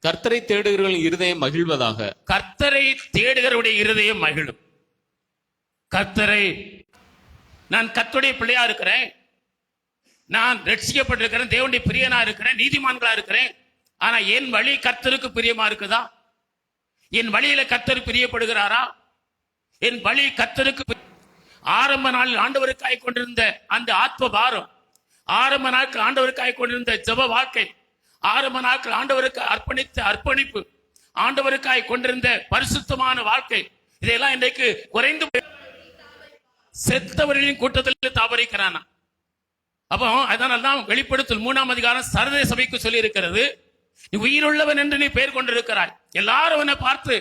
கர்த்தரை தேடுகிறவர்கள் இருதயம் மகிழ்வதாக. கர்த்தரை தேடுகிறவருடைய இருதயம் மகிழும். கர்த்தரை, நான் கர்த்தருடைய பிள்ளையா இருக்கிறேன், நான் ரட்சிக்கப்பட்டிருக்கிறேன், தேவனுடைய பிரியனா இருக்கிறேன், நீதிமான்களா இருக்கிறேன். ஆனா என் வழி கர்த்தருக்கு பிரியமா இருக்குதா? என் வழியில கர்த்தர் பிரியப்படுகிறாரா? என் வழி கர்த்தருக்கு ஆரம்ப நாளில் ஆண்டவருக்காய் கொண்டிருந்த அந்த ஆத்ம பாரம், ஆரம்ப நாட்கள் ஆண்டவருக்காய் கொண்டிருந்த ஜெப வாழ்க்கை, ஆரம்ப நாட்கள் ஆண்டவருக்கு அர்ப்பணித்த அர்ப்பணிப்பு, ஆண்டவருக்காய் கொண்டிருந்த பரிசுத்தமான வாழ்க்கை, இதெல்லாம் இன்றைக்கு குறைந்து செத்தவர்களின் கூட்டத்தில் தாபரிக்கிறானா? அப்போ அதனால்தான் வெளிப்படுத்தல் 3ஆம் அதிகாரம் சர்வதேச சபைக்கு சொல்லி இருக்கிறது, நீ உயிருள்ளவன் என்று நீ பெயர் கொண்டிருக்கிறாய். எல்லாரும் உன்னை பார்த்து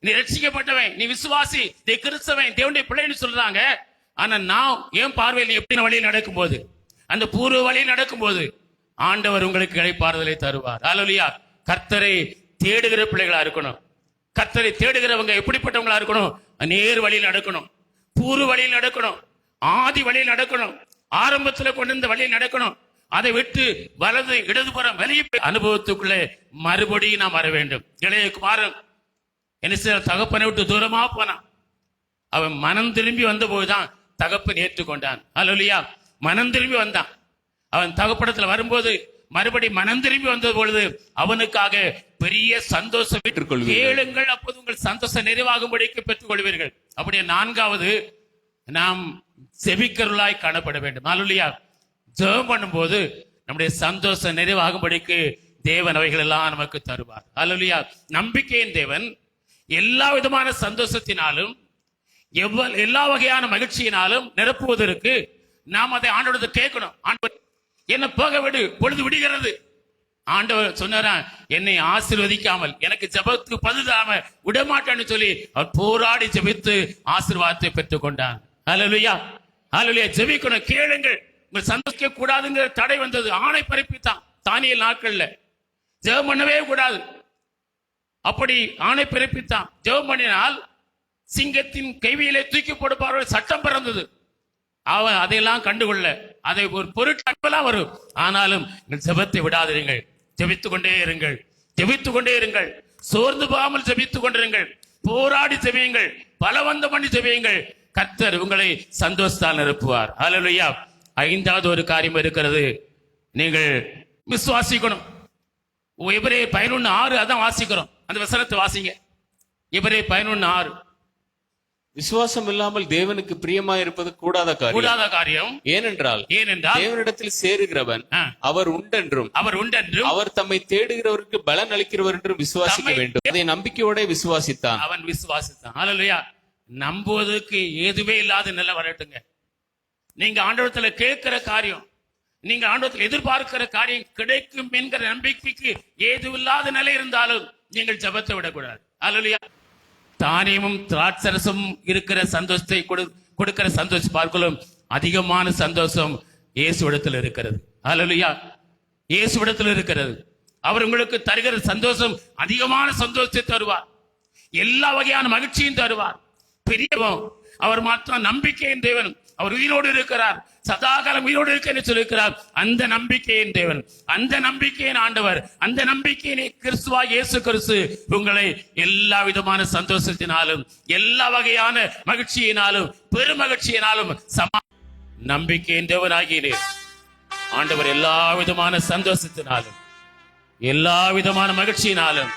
நீ ரட்சிக்கப்பட்டவன், நீ விசுவாசி, நீ கிறிஸ்தவன், தேவனுடைய பிள்ளைன்னு சொல்றாங்க. ஆனா நான் என் பார்வையில் எப்படி வழியில் நடக்கும்போது, அந்த பூர்வ வழியில் நடக்கும்போது ஆண்டவர் உங்களுக்கு இளைப்பாறுதலை தருவார். அல்லேலூயா. கர்த்தரை தேடுகிற பிள்ளைகளா இருக்கணும். கர்த்தரை தேடுகிறவங்க எப்படிப்பட்டவங்களா இருக்கணும்? நேர் வழியில் நடக்கணும், பூர்வ வழியில் நடக்கணும், ஆதி வழியில் நடக்கணும், ஆரம்பத்தில் கொண்டிருந்த வழியில் நடக்கணும். அதை விட்டு வலது இடதுபுறம் வெளியே அனுபவத்துக்குள்ளே மறுபடியும் நாம் வர வேண்டும். இளைய குமாரன் என்ன செய்ய, தகப்பனை விட்டு தூரமா போனான். அவன் மனம் திரும்பி வந்த போதுதான் தகப்பன் ஏற்றுக்கொண்டான். அல்லேலூயா. மனம் திரும்பி வந்தான். அவன் தகப்படத்துல வரும்போது மறுபடி மனம் திரும்பி வந்த பொழுது அவனுக்காக பெரிய சந்தோஷம் கேளுங்கள், அப்போது உங்கள் சந்தோஷம் நிறைவாகும்படிக்கு பெற்றுக் கொள்வீர்கள். அப்படியே 4வது, நாம் செபிக்கிறவர்களாய் காணப்பட வேண்டும். அல்லேலூயா. ஜெபம் பண்ணும்போது நம்முடைய சந்தோஷம் நிறைவாகும்படிக்கு தேவன் அவைகள் எல்லாம் நமக்கு தருவார். அல்லேலூயா. நம்பிக்கையின் தேவன் எல்லா விதமான சந்தோஷத்தினாலும் எல்லா வகையான மகிழ்ச்சியினாலும் நிரப்புவதற்கு நாம் அதை ஆண்டவரத்தை கேட்கணும். ஆண்டவர் என்ன போக விடு, பொழுது விடுகிறது. ஆண்டவர் சொன்னாரா, என்னை ஆசீர்வதிக்காமல் எனக்கு ஜெபத்துக்கு பதிலாம விடமாட்டேன்னு சொல்லி அவர் போராடி ஜெபித்து ஆசீர்வாதத்தை பெற்றுக் கொண்டான். அல்லேலூயா. அல்லேலூயா. ஜெபிக்கணும், கேளுங்கள். உங்கள் சந்தோஷிக்க கூடாதுங்கிற தடை வந்தது, ஆணை பிறப்பித்தான் தானியேல் நாட்கள்ல. ஜெபம் பண்ணவே கூடாது, அப்படி ஆணை பிறப்பித்தான். ஜெபம் பண்ணினால் சிங்கத்தின் கைவியிலே தூக்கி போடுப்பார்கள் சட்டம் பிறந்தது. அவன் அதையெல்லாம் கண்டுகொள்ள, அதை ஒரு பொருட்களாம் வரும். ஆனாலும் ஜெபத்தை விடாதிருங்கள், ஜெபித்துக் கொண்டே இருங்கள், ஜெபித்துக் கொண்டே இருங்கள், சோர்ந்து போகாமல் ஜெபித்துக் கொண்டிருங்கள், போராடி ஜெபியுங்கள், பலவந்தம் பண்ணி ஜெபியுங்கள். கர்த்தர் உங்களை சந்தோஷத்தால் நிரப்புவார். அல்லேலூயா. 5வது ஒரு காரியம் இருக்கிறது, நீங்கள் விசுவாசிக்கணும். எபிரேயர் 11:6 அதான் வாசிக்கிறோம். அந்த வசனத்தை வாசிங்க. எபிரேயர் 11:6. விசுவாசம் இல்லாமல் தேவனுக்கு பிரியமாய் இருப்பது கூடாத காரியம். ஏனென்றால் தேவனிடத்தில் சேருகிறவன் அவர் உண்டென்றும் அவர் தம்மை தேடுகிறவருக்கு பலன் அளிக்கிறவர் என்றும் விசுவாசிக்க வேண்டும். அதை நம்பிக்கையோட விசுவாசித்தான். அவன் விசுவாசித்தான். அல்லேலூயா. நம்புவதற்கு எதுவே இல்லாத நிலை வரட்டுங்க. நீங்க ஆண்டவரத்துல கேட்கிற காரியம், நீங்க ஆண்டவரத்துல எதிர்பார்க்கிற காரியம் கிடைக்கும் என்கிற நம்பிக்கைக்கு ஏதுவில்லாத நிலை இருந்தாலும் நீங்கள் ஜெபத்தை விடக்கூடாது. அல்லேலூயா. தானியமும் திராட்சரசம் இருக்கிற சந்தோஷத்தை கொடுக்கிற சந்தோஷம் பார்க்கலாம், அதிகமான சந்தோஷம் இயேசுவிடத்தில் இருக்கிறது. அல்லேலூயா. இயேசுவிடத்தில் இருக்கிறது. அவர் உங்களுக்கு தருகிற சந்தோஷம் அதிகமான சந்தோஷத்தை தருவார், எல்லா வகையான மகிழ்ச்சியும் தருவார். பெரியவன் அவர் மாத்திரம் நம்பிக்கையின் தேவன். அவர் உயிரோடு இருக்கிறார், சதாகாலம் உயிரோடு இருக்க சொல்லியிருக்கிறார். அந்த நம்பிக்கையின் தேவன், அந்த நம்பிக்கையின் ஆண்டவர், அந்த நம்பிக்கையின் கிறிஸ்துவா இயேசு கிறிஸ்து உங்களை எல்லா விதமான சந்தோஷத்தினாலும் எல்லா வகையான மகிழ்ச்சியினாலும் பெருமகிழ்ச்சியினாலும் நம்பிக்கையின் தேவனாகிய ஆண்டவர் எல்லா விதமான சந்தோஷத்தினாலும் எல்லா விதமான மகிழ்ச்சியினாலும்